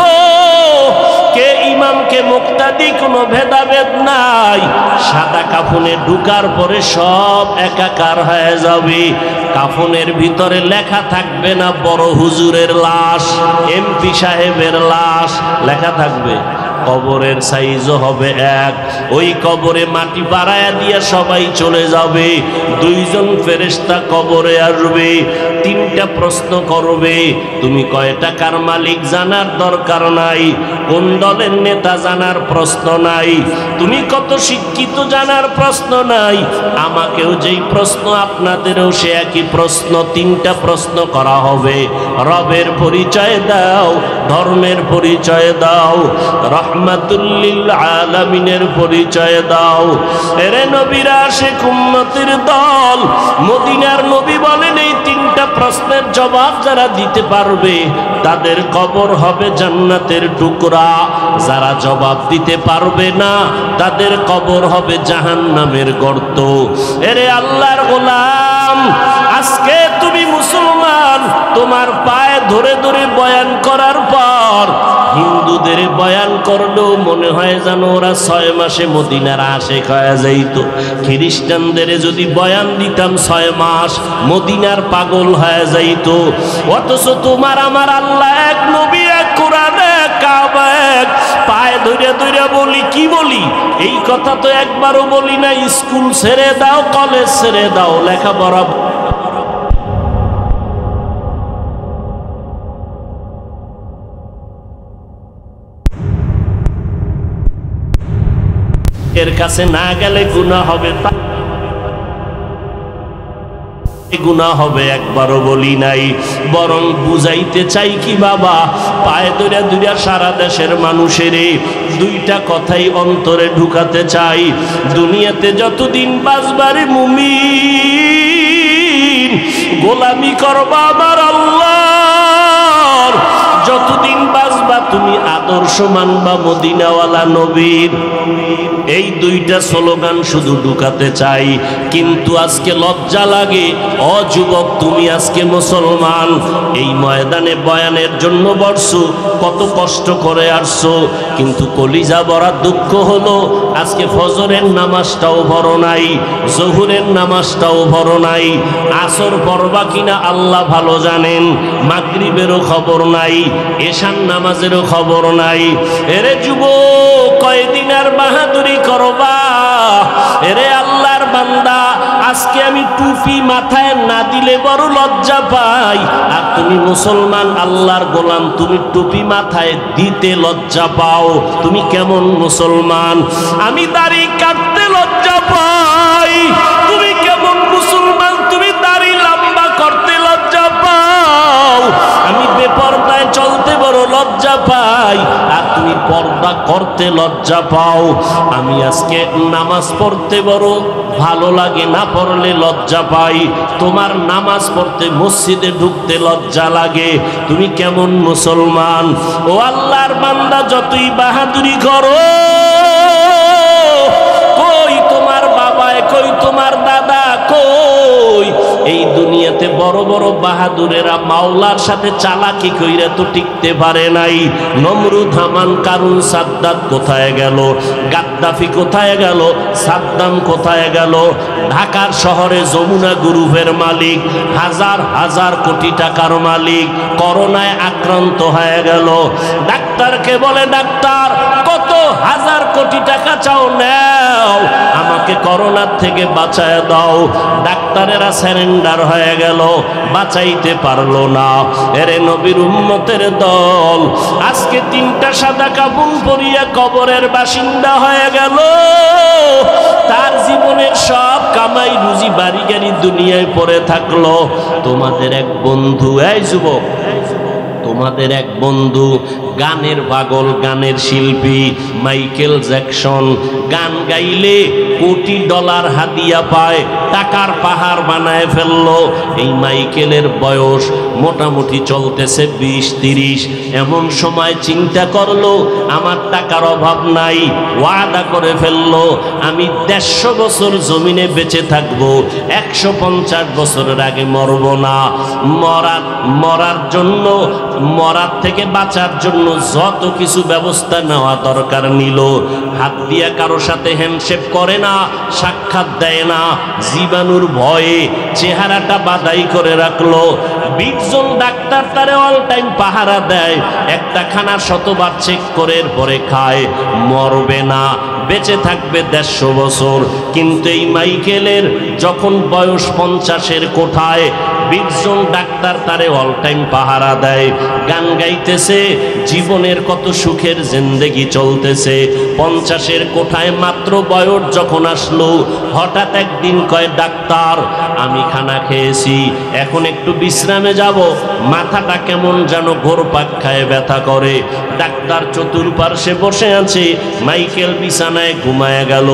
Speaker 1: কে ইমাম, কে মুক্তাদি, কোনো ভেদাভেদ নাই। সাদা কাফনে ঢুকার পরে সব একাকার হয়ে যাবে। কাফনের ভিতরে লেখা থাকবে না বড় হুজুরের লাশ, এমপি সাহেবের লাশ, লেখা থাকবে কবরের সাইজও হবে এক। ওই কবরে মাটি বাড়ায়া দিয়ে সবাই চলে যাবে। 2 জন ফেরেশতা কবরে আসবে, 3টা প্রশ্ন করবে। তুমি কয় টাকার মালিক জানার দরকার নাই, কোন দলের নেতা জানার প্রশ্ন নাই, তুমি কত শিক্ষিত জানার প্রশ্ন নাই। আমাকেও যেই প্রশ্ন আপনাদেরও সে একই প্রশ্ন। 3টা প্রশ্ন করা হবে। রবের পরিচয় দাও, ধর্মের পরিচয় দাও, রহমাতুল লিল আলামিনের পরিচয় দাও। এরে নবীরা আশিক উম্মতের দল। মদিনার নবী বলেন, এই 3টা প্রশ্নের জবাব যারা দিতে পারবে তাদের কবর হবে জান্নাতের টুকরা। যারা জবাব দিতে পারবে না তাদের কবর হবে জাহান্নামের গর্ত। এরে আল্লাহর গোলাম, আজকে তুমি মুসলমান, তোমার পায়ে ধরে ধরে বয়ান করার পর হিন্দুদের বয়ান করলেও মনে হয় যেন ওরা 6 মাসে মদিনার আশিক হয়ে যাইত। খ্রিস্টানদের যদি বয়ান দিতাম 6 মাস মদিনার পাগল হয়ে যাইত। অথচ তোমার আমার আল্লাহ এক, নবী এক, কোরআন এক, কাবা এক। পায়ে ধরে ধরে বলি, কি বলি? এই কথা তো একবারও বলি না, স্কুল ছেড়ে দাও, কলেজ ছেড়ে দাও, লেখাপড়া এর কাছে না গেলে গুনাহ হবে। গুনাহ হবে একবারও বলি নাই, বরং বুঝাইতে চাই কি বাবা, পায়ে ধরে ধরে সারা দেশের মানুষের দুইটা কথাই অন্তরে ঢুকাতে চাই। দুনিয়াতে যতদিন বাঁচবারে মুমিন, গোলামি করবা আমার আল্লাহর, যতদিন বাঁচবা তুমি আদর্শ মানবা মদিনাওয়ালা নবীর। এই দুইটা স্লোগান শুধু ঢুকাতে চাই। কিন্তু আজকে লজ্জা লাগে, ও যুবক তুমি আজকে মুসলমান, এই ময়দানে বয়ানের জন্য বসছো, কত কষ্ট করে আসছো, কিন্তু কলিজা ভরা দুঃখ হলো আজকে ফজরের নামাজটাও ভরো নাই, জোহরের নামাজটাও ভরো নাই, আসর পড়বা কিনা আল্লাহ ভালো জানেন, মাগরিবেরও খবর নাই, এশার নামাজেরও খবর নাই। এরে যুবক কয়দিন আর বাহাদুরি করবা? এরে আল্লাহর বান্দা, আজকে আমি টুপি মাথায় না দিলে বড় লজ্জা পাই, আর তুমি মুসলমান আল্লাহর গোলাম, তুমি টুপি মাথায় দিতে লজ্জা পাও। তুমি কেমন মুসলমান? আমি দাড়ি কাটতে লজ্জা পাই, তুমি কেমন মুসলমান? তুমি দাড়ি লম্বা করতে লজ্জা পাও। আমি বেপরদায় চলতে বড় লজ্জা পাই, আর তুমি পর্দা করতে লজ্জা পাও। আমি আজকে নামাজ পড়তে বড় ভালো লাগে, না পড়লে লজ্জা পাই। তোমার নামাজ পড়তে মসজিদে ঢুকতে লজ্জা লাগে। তুমি কেমন মুসলমান? ও আল্লাহর বান্দা, যতই বাহাদুরি করো, কই তোমার বাবা, কই তোমার দাদা, কই? এই দুনিয়াতে বড় বড় বাহাদুরেরা মাওলার সাথে চালাকি কইরা তো টিকতে পারে নাই। নমরুদ, হামান, কারুন, সাদ্দাত কোথায় গেল? গাদ্দাফি কোথায় গেল? সাদ্দাম কোথায় গেল? ঢাকার শহরে যমুনা গ্রুপের মালিক, হাজার হাজার কোটি টাকার মালিক, করোনায় আক্রান্ত হয়ে গেল। ডাক্তারকে বলে, ডাক্তার কত হাজার কোটি টাকা চাও, নাও, আমাকে করোনার থেকে বাঁচায় দাও। ডাক্তারেরা সারেন্ডার হয়ে গেল, বাঁচাইতে পারলো না। এরে নবীর উম্মতের দল আজকে তিনটা সাদা কাফন পরিয়া কবরের বাসিন্দা হয়ে গেল। তার জীবনের সব কামাই রুজি বাড়ি গাড়ি দুনিয়ায় পড়ে থাকলো। তোমাদের এক বন্ধু, এই যুবক, তোমাদের এক বন্ধু গানের পাগল, গানের শিল্পী মাইকেল জ্যাকসন, গান গাইলে কোটি ডলার হাদিয়া পায়, টাকার পাহাড় বানায় ফেললো। এই মাইকেলের বয়স মোটামুটি চলতেছে 20-30। এমন সময় চিন্তা করলো আমার টাকার অভাব নাই, ওয়াদা করে ফেললো আমি 150 বছর জমিনে বেঁচে থাকবো, 150 বছরের আগে মরবো না। মরার জন্য, মরার থেকে বাঁচার জন্য যত কিছু ব্যবস্থা নেওয়া দরকার নিল। হাত দিয়া কারো সাথে হ্যান্ডশেক করে না, সাক্ষাৎ দেয় না, জীবাণুর ভয়ে চেহারাটা বাদাই করে রাখলো। 20 জন ডাক্তার তারে অল টাইম পাহারা দেয়, একটা খানা শতবার চেক করে পরে খায়, মরবে না, বেঁচে থাকবে 150 বছর। কিন্তু এই মাইকেলের যখন বয়স 50-এর কোঠায়, 20 জন ডাক্তার তারে অল টাইম পাহারা দেয়, গান গাইতেছে, জীবনের কত সুখের জিন্দেগি চলতেছে। 50-এর কোঠায় মাত্র বয়স যখন আসলো, হঠাৎ একদিন কয়, ডাক্তার আমি খানা খেয়েছি, এখন একটু বিশ্রামে যাব, মাথাটা কেমন যেন ঘোরপাক খায় ব্যথা করে। ডাক্তার চতুর্পার্শ্বে বসে আছে, মাইকেল বিছানায় ঘুমায় গেল।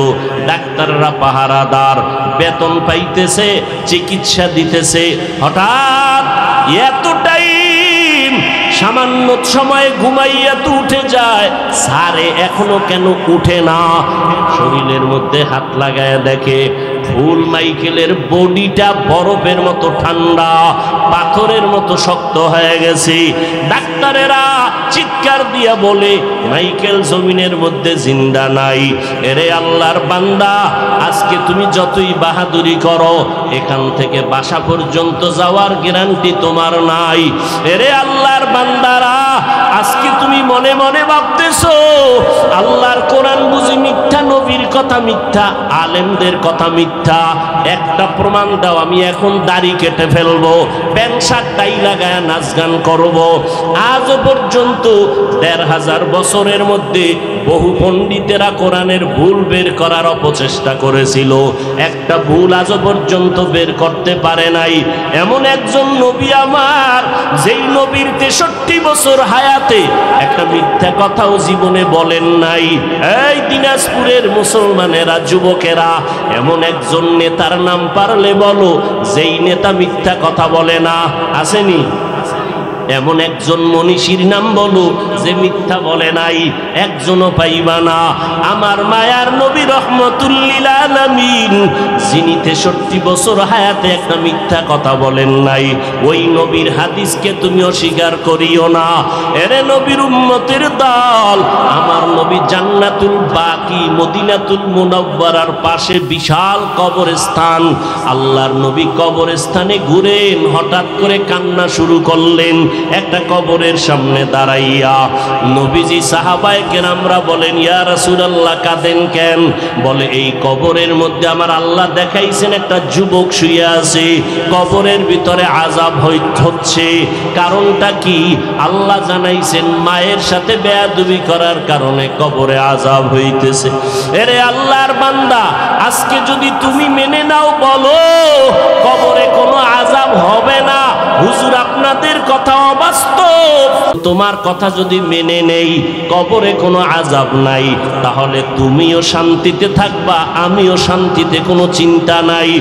Speaker 1: ডাক্তাররা পাহারাদার, বেতন পাইতেছে, চিকিৎসা দিতেছে। হঠাৎ এতটাই সামান্য সময়ে ঘুমাইয়া তো উঠে যায়, সারে এখনো কেন উঠে না? শরীরের মধ্যে হাত লাগায় দেখে ফুল মাইকেলের বডিটা বরফের মতো ঠান্ডা, পাথরের মতো শক্ত হয়ে গেছে। ডাক্তারেরা চিৎকার দিয়া বলে, মাইকেল জমিনের মধ্যে জিন্দা নাই। এরে আল্লাহর বান্দা, আজকে তুমি যতই বাহাদুরি করো, এখান থেকে বাসা পর্যন্ত যাওয়ার গ্যারান্টি তোমার নাই। এরে আল্লাহর বান্দা, বান্দারা, আজকে তুমি মনে মনে ভাবতেছো আল্লাহর কোরআন বুঝি মিথ্যা, নবীর কথা মিথ্যা, আলেমদের কথা মিথ্যা। একটা প্রমাণ দাও, আমি এখন দাড়ি কেটে ফেলবো, প্যান্ট শার্ট টাই লাগায় নাচ গান করবো। আজও পর্যন্ত ১৫০০ বছরের মধ্যে বহু পণ্ডিতেরা কোরআনের ভুল বের করার অপচেষ্টা করেছিল, একটা ভুল আজও পর্যন্ত বের করতে পারে নাই। এমন একজন নবী আমার, যেই নবীর ৬৩ বছর হায়াতে একটা মিথ্যা কথাও জীবনে বলেন নাই। এই দিনাজপুরের মুসলমানেরা, যুবকেরা, এমন একজন নেতার নাম পারলে বলো যেই নেতা মিথ্যা কথা বলে না, আসেনি? এমন একজন মনীষীর নাম বলো যে মিথ্যা বলে নাই, একজনও পাইবা না। আমার মায়ার নবী রহমতুল লিল আলামিন, যিনি ৬৩ বছর হায়াতে একটা মিথ্যা কথা বলেন নাই, ওই নবীর হাদিসকে তুমি অস্বীকার করিও না। এরে নবীর উম্মতের দল, আমার নবী জান্নাতুল বাকি মদিনাতুল মুনাওয়ারার পাশে বিশাল কবরস্থান, আল্লাহর নবী কবরস্থানে ঘুরেন, হঠাৎ করে কান্না শুরু করলেন। একটা কবরের সামনে দাঁড়াইয়া নবীজি সাহাবায়ে কেরামরা বলেন, ইয়া রাসূলুল্লাহ কাঁদেন কেন? বলে, এই কবরের মধ্যে আমার আল্লাহ দেখাইছেন একটা যুবক শুয়ে আছে, কবরের ভিতরে আযাব হচ্ছে। কারণটা কি? আল্লাহ জানাইছেন মায়ের সাথে বেয়াদবি করার কারণে কবরে আযাব হইতেছে। এরে আল্লাহর বান্দা, আজকে যদি তুমি মেনে নাও, বলো কবরে কোনো আযাব হবে না, হুজুর আপনাদের কথা অবাস্তব, তোমার কথা যদি মেনে নেই কবরে কোনো আযাব নাই, তাহলে তুমিও শান্তিতে থাকবা, আমিও শান্তিতে, কোনো চিন্তা নাই।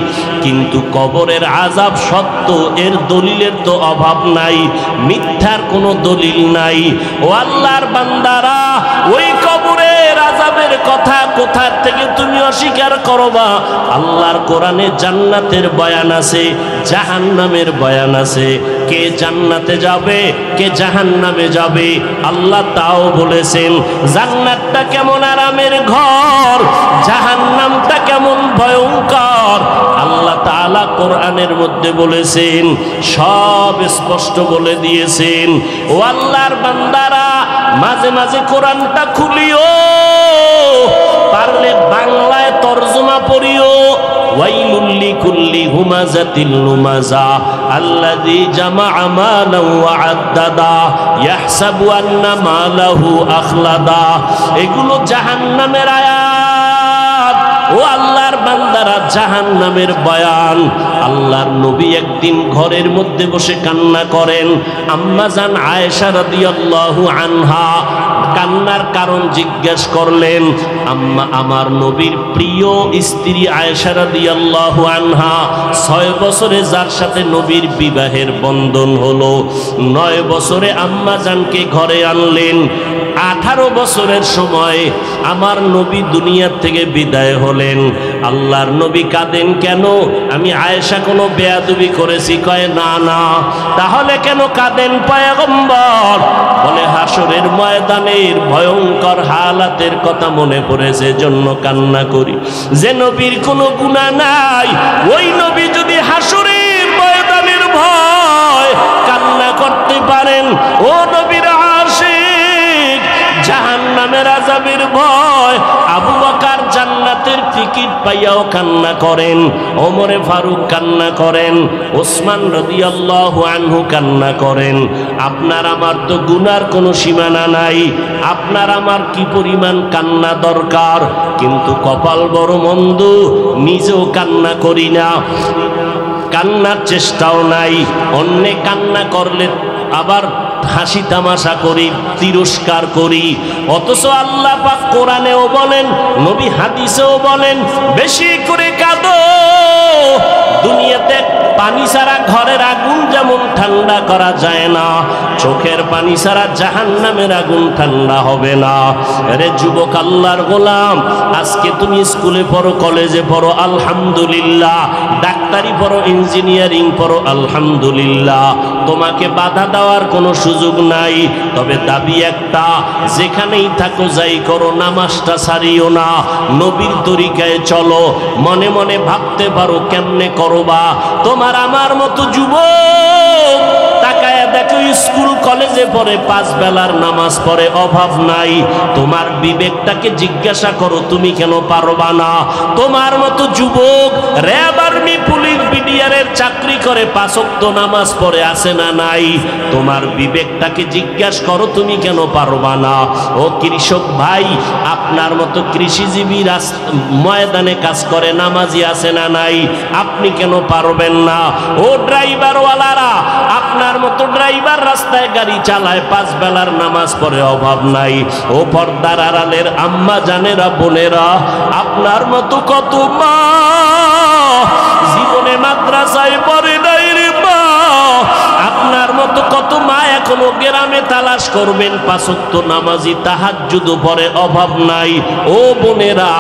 Speaker 1: কিন্তু কবরের আযাব সত্য, এর দলিলের তো অভাব নাই, মিথ্যার কোনো দলিল নাই। ও আল্লাহর বান্দারা, ওই কবরের আযাবের কথা কোথা থেকে তুমি অস্বীকার করবা? আল্লাহর কোরআনে জান্নাতের বয়ান আছে, জাহান্নামের বয়ান আছে। কে জান্নাতে যাবে, কে জাহান্নামে যাবে, আল্লাহ তাও বলেছেন। জান্নাতটা কেমন আরামের ঘর, জাহান্নামটা কেমন ভয়ঙ্কর, আল্লাহ তাআলা কোরআনের মধ্যে বলেছেন, সব স্পষ্ট বলে দিয়েছেন। ও আল্লাহর বান্দারা, মাঝে মাঝে কোরআনটা খুলিও, পারলে বাংলায় তরজমা পড়িও। ওয়াইলুল লিকুল্লি হুমাযাতিল লুমাযা আল্লাযী জামাআ মালান ওয়া আদ্দাদা ইয়াহসাবু আন্না মালাহু আখলাদা। এগুলো জাহান্নামের আয়াত। ও আল্লাহর বান্দারা, জাহান্নামের বয়ান। আল্লাহর নবী একদিন ঘরের মধ্যে বসে কান্না করেন। আম্মা জান আয়েশা রাদিয়াল্লাহু আনহা কান্নার কারণ জিজ্ঞেস করলেন। আম্মা, আমার নবীর প্রিয় স্ত্রী আয়েশা রাদিয়াল্লাহু আনহা ৬ বছরে যার সাথে নবীর বিবাহের বন্ধন হলো, ৯ বছরে আম্মা জানকে ঘরে আনলেন। 18 বছরের সময় আমার নবী দুনিয়ার থেকে বিদায় হলেন। আল্লাহর নবী কাঁদেন কেন? আমি আয়েশা কোনো বেয়াদবি করেছি? কয় না না। তাহলে কেন কাঁদেন পয়গম্বর? বলে, হাসরের ময়দানের ভয়ঙ্কর হালাতের কথা মনে পড়েছে, জন্য কান্না করি। যে নবীর কোনো গুনাহ নাই, ওই নবী যদি হাসরের ময়দানের ভয় কান্না করতে পারেন, ও নবীর আশিক, জাহান্নামের আযাবের ভয় আবু বকর জান্নাতের টিকিট পাইয়াও কান্না করেন, ওমরে ফারুক কান্না করেন, ওসমান রাদিয়াল্লাহু আনহু কান্না করেন। আপনার আমার তো গুনার কোনো সীমানা নাই, আপনার আমার কি পরিমাণ কান্না দরকার, কিন্তু কপাল বড় মন্দ, নিজেও কান্না করি না, কান্নার চেষ্টাও নাই। অন্যে কান্না করলে আবার হাসি তামাশা করি, তিরস্কার করি। অথচ আল্লাহ পাক কোরআনেও বলেন, নবী হাদিসেও বলেন, বেশি করে কাঁদো। দুনিয়াতে পানি ছাড়া ঘরের আগুন যেমন ঠান্ডা করা যায় না, চোখের পানি ছাড়া জাহান্নামের আগুন ঠান্ডা হবে না। আরে যুবক, আল্লাহর গোলাম, আজকে তুমি স্কুলে পড়ো, কলেজে পড়ো, আলহামদুলিল্লাহ, ডাক্তারি পড়ো, ইঞ্জিনিয়ারিং পড়ো, আলহামদুলিল্লাহ, তোমাকে বাধা দেওয়ার কোনো সুযোগ নাই। তবে দাবি একটা, যেখানেই থাকো, যাই করো, নামাজটা ছাড়িও না, নবীর তরিকায় চলো। মনে মনে ভাবতে পারো কেমনে করবা। তোমার আমার মতো যুবক তাকায় দেখো স্কুল কলেজে পড়ে, 5 বেলার নামাজ পড়ে, অভাব নাই। তোমার বিবেকটাকে জিজ্ঞাসা করো তুমি কেন পারবা না? তোমার মতো যুবক র্যাব, আর্মি, পুলিশ, বিডিআরের চাকরি করে, 5 ওয়াক্ত নামাজ পড়ে, আছে না নাই? তোমার বিবেকটাকে জিজ্ঞাসা করো তুমি কেন পারবা না? ও কৃষক ভাই, আপনার মতো কৃষিজীবী ময়দানে কাজ করে, নামাজি আছে না নাই? আপনি কেন পারবেন না? ও ড্রাইভারওয়ালারা, আপনার মতো ড্রাইভার রাস্তায় গাড়ি চালায়, 5 বেলার নামাজ পড়ে, অভাব নাই। ও পর্দার আড়ালের আম্মা জানেরা, বোনেরা, আপনার মতো কত মা জীবনে মাদ্রাসায় পড়ে নাই রে মা। আপনার মতো কত মা এখনো গ্রামে তালাশ করবেন, 5 ওয়াক্ত নামাজি, তাহাজ্জুদ পড়ে, অভাব নাই। ও বোনেরা,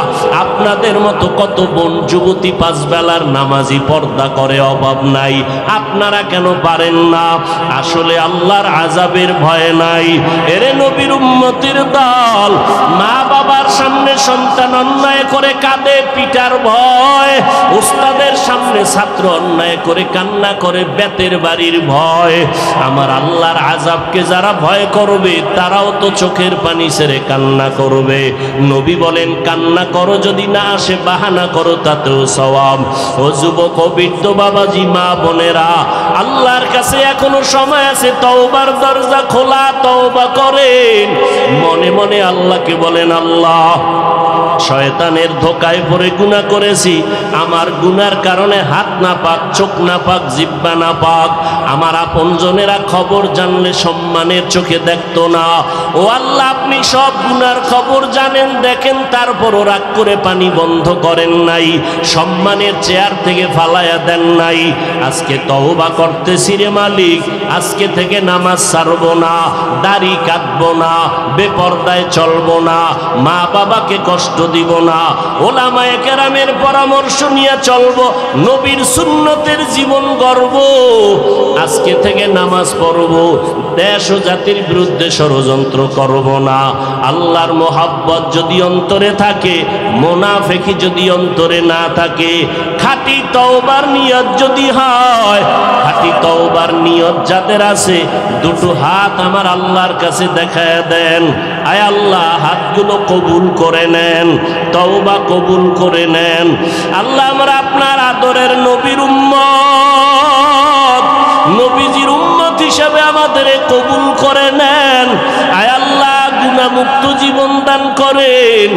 Speaker 1: আপনাদের মতো কত বোন যুবতী 5 বেলার নামাজি, পর্দা করে, অভাব নাই। আপনারা কেন পারেন না? আসলে আল্লাহর আযাবের ভয় নাই। এরে নবীর উম্মতের দল, মা বাবার সামনে সন্তান অন্যায় করে কাঁদে, পিটার ভয়। উস্তাদের সামনে ছাত্র অন্যায় করে কান্না করে, বেতের বাড়ির ভয়। আমার আল্লাহর আযাবকে যারা ভয় করবে তারাও তো চোখের পানি ছেড়ে কান্না করবে। নবী বলেন, কান্না করো, যদি না আসে বাহানা করো, তাতেও সওয়াব। ও যুবক, ও বৃদ্ধ বাবাজি, মা বোনেরা, আল্লাহর কাছে এখনো সময় আছে, তওবার দরজা খোলা, তওবা করেন। মনে মনে আল্লাহকে বলেন, আল্লাহ, শয়তানের ধোকায় পড়ে গুনাহ করেছি, আমার গুনার কারণে হাত না পাক, চোখ না পাক, জিহ্বা না পাক। আমার আপনজনেরা খবর জানলে সম্মানের চোখে দেখতো না। ও আল্লাহ, আপনি সব গুনার খবর জানেন, দেখেন, তারপরও রাগ করে পানি বন্ধ করেন নাই, সম্মানের চেয়ার থেকে ফালায়া দেন নাই। আজকে তওবা করতেছি রে মালিক, আজকে থেকে নামাজ ছাড়বো না, দাড়ি কাটবো না, বেপরদায় চলবো না, মা বাবাকে কষ্ট দিব না, ওলামায়ে কেরামের পরামর্শ নিয়ে চলবো, নবীর সুন্নতের জীবন গড়ব। আজকে থেকে নামাজ পড়বো, দেশ ও জাতির বিরুদ্ধে ষড়যন্ত্র করব না। আল্লাহর মোহাব্বত যদি অন্তরে থাকে, মুনাফিকি যদি অন্তরে না থাকে, খাঁটি তওবার নিয়ত যদি হয়, খাঁটি তওবার নিয়ত যাদের আছে, দুটো হাত আমার আল্লাহর কাছে দেখায় দেন। আয় আল্লাহ, হাতগুলো কবুল করে নেন, তওবা কবুল করে নেন। আল্লাহ, আমরা আপনার আদরের নবীর উম্মত, নবীজির উম্মত হিসেবে আমাদের কবুল করে নেন। আয় আল্লাহ, গুনাহমুক্ত জীবন দান করেন।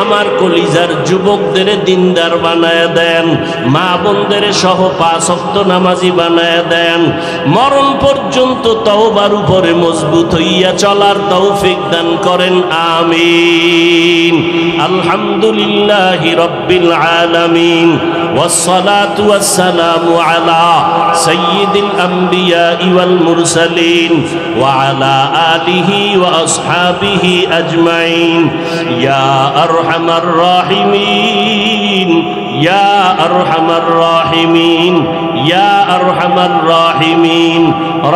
Speaker 1: আমার কলিজার যুবকদের দিনদার বানায় দেন, মা বোনদের সহ 5 ওয়াক্ত নামাজি বানায় দেন। মরণ পর্যন্ত তওবার উপরে মজবুত হইয়া চলার তৌফিক দান করেন, আমিন। আলহামদুলিল্লাহি রাব্বিল আলামিন, والصلاة والسلام على سيد الأنبياء والمرسلين وعلى آله وأصحابه أجمعين يا أرحم الراحمين يا أرحم الراحمين يا أرحم الراحمين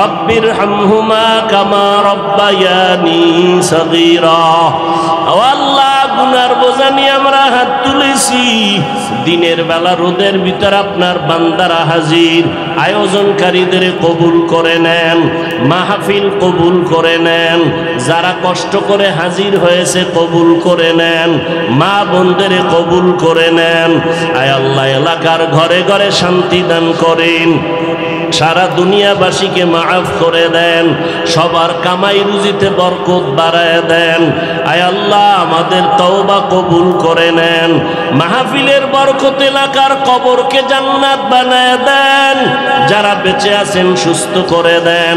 Speaker 1: رب ارحمهما كما ربياني صغيرا والله গুনার বোঝা নিয়ে আমরা হাত তুলেছি। দিনের বেলা রোদের ভিতর আপনার বান্দারা হাজির, আয়োজনকারীদের কবুল করে নেন, মাহফিল কবুল করে নেন, যারা কষ্ট করে হাজির হয়েছে কবুল করে নেন, মা বোনদের কবুল করে নেন। আয় আল্লাহ, এলাকার ঘরে ঘরে শান্তি দান করেন, সারা দুনিয়াবাসীকে মাফ করে দেন, সবার কামাই রুজিতে বরকত বাড়ায় দেন। আয় আল্লাহ, আমাদের তওবা কবুল করে নেন, মাহফিলের বরকত এলাকার কবরকে জান্নাত বানায় দেন। যারা বেঁচে আছেন সুস্থ করে দেন,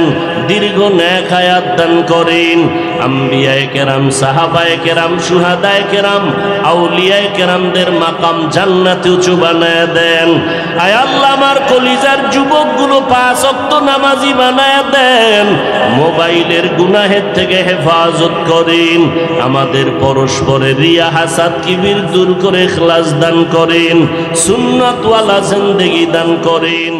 Speaker 1: দীর্ঘ নেক হায়াত দান করেন। আম্বিয়ায়ে কেরাম, সাহাবায়ে কেরাম, শুহাদায়ে কেরাম, আউলিয়ায়ে কেরামদের মাকাম জান্নাতে উঁচু বানায় দেন। আয় আল্লাহ, আমার কলিজার যুবকগুলো 5 ওয়াক্ত নামাজি বানায় দেন, মোবাইলের গুনাহের থেকে হেফাজত করেন। আমাদের পরস্পরের রিয়া, হাসাদ, কিবির দূর করে ইখলাস দান করেন, সুন্নাত ওয়ালা জিন্দেগি দান করেন।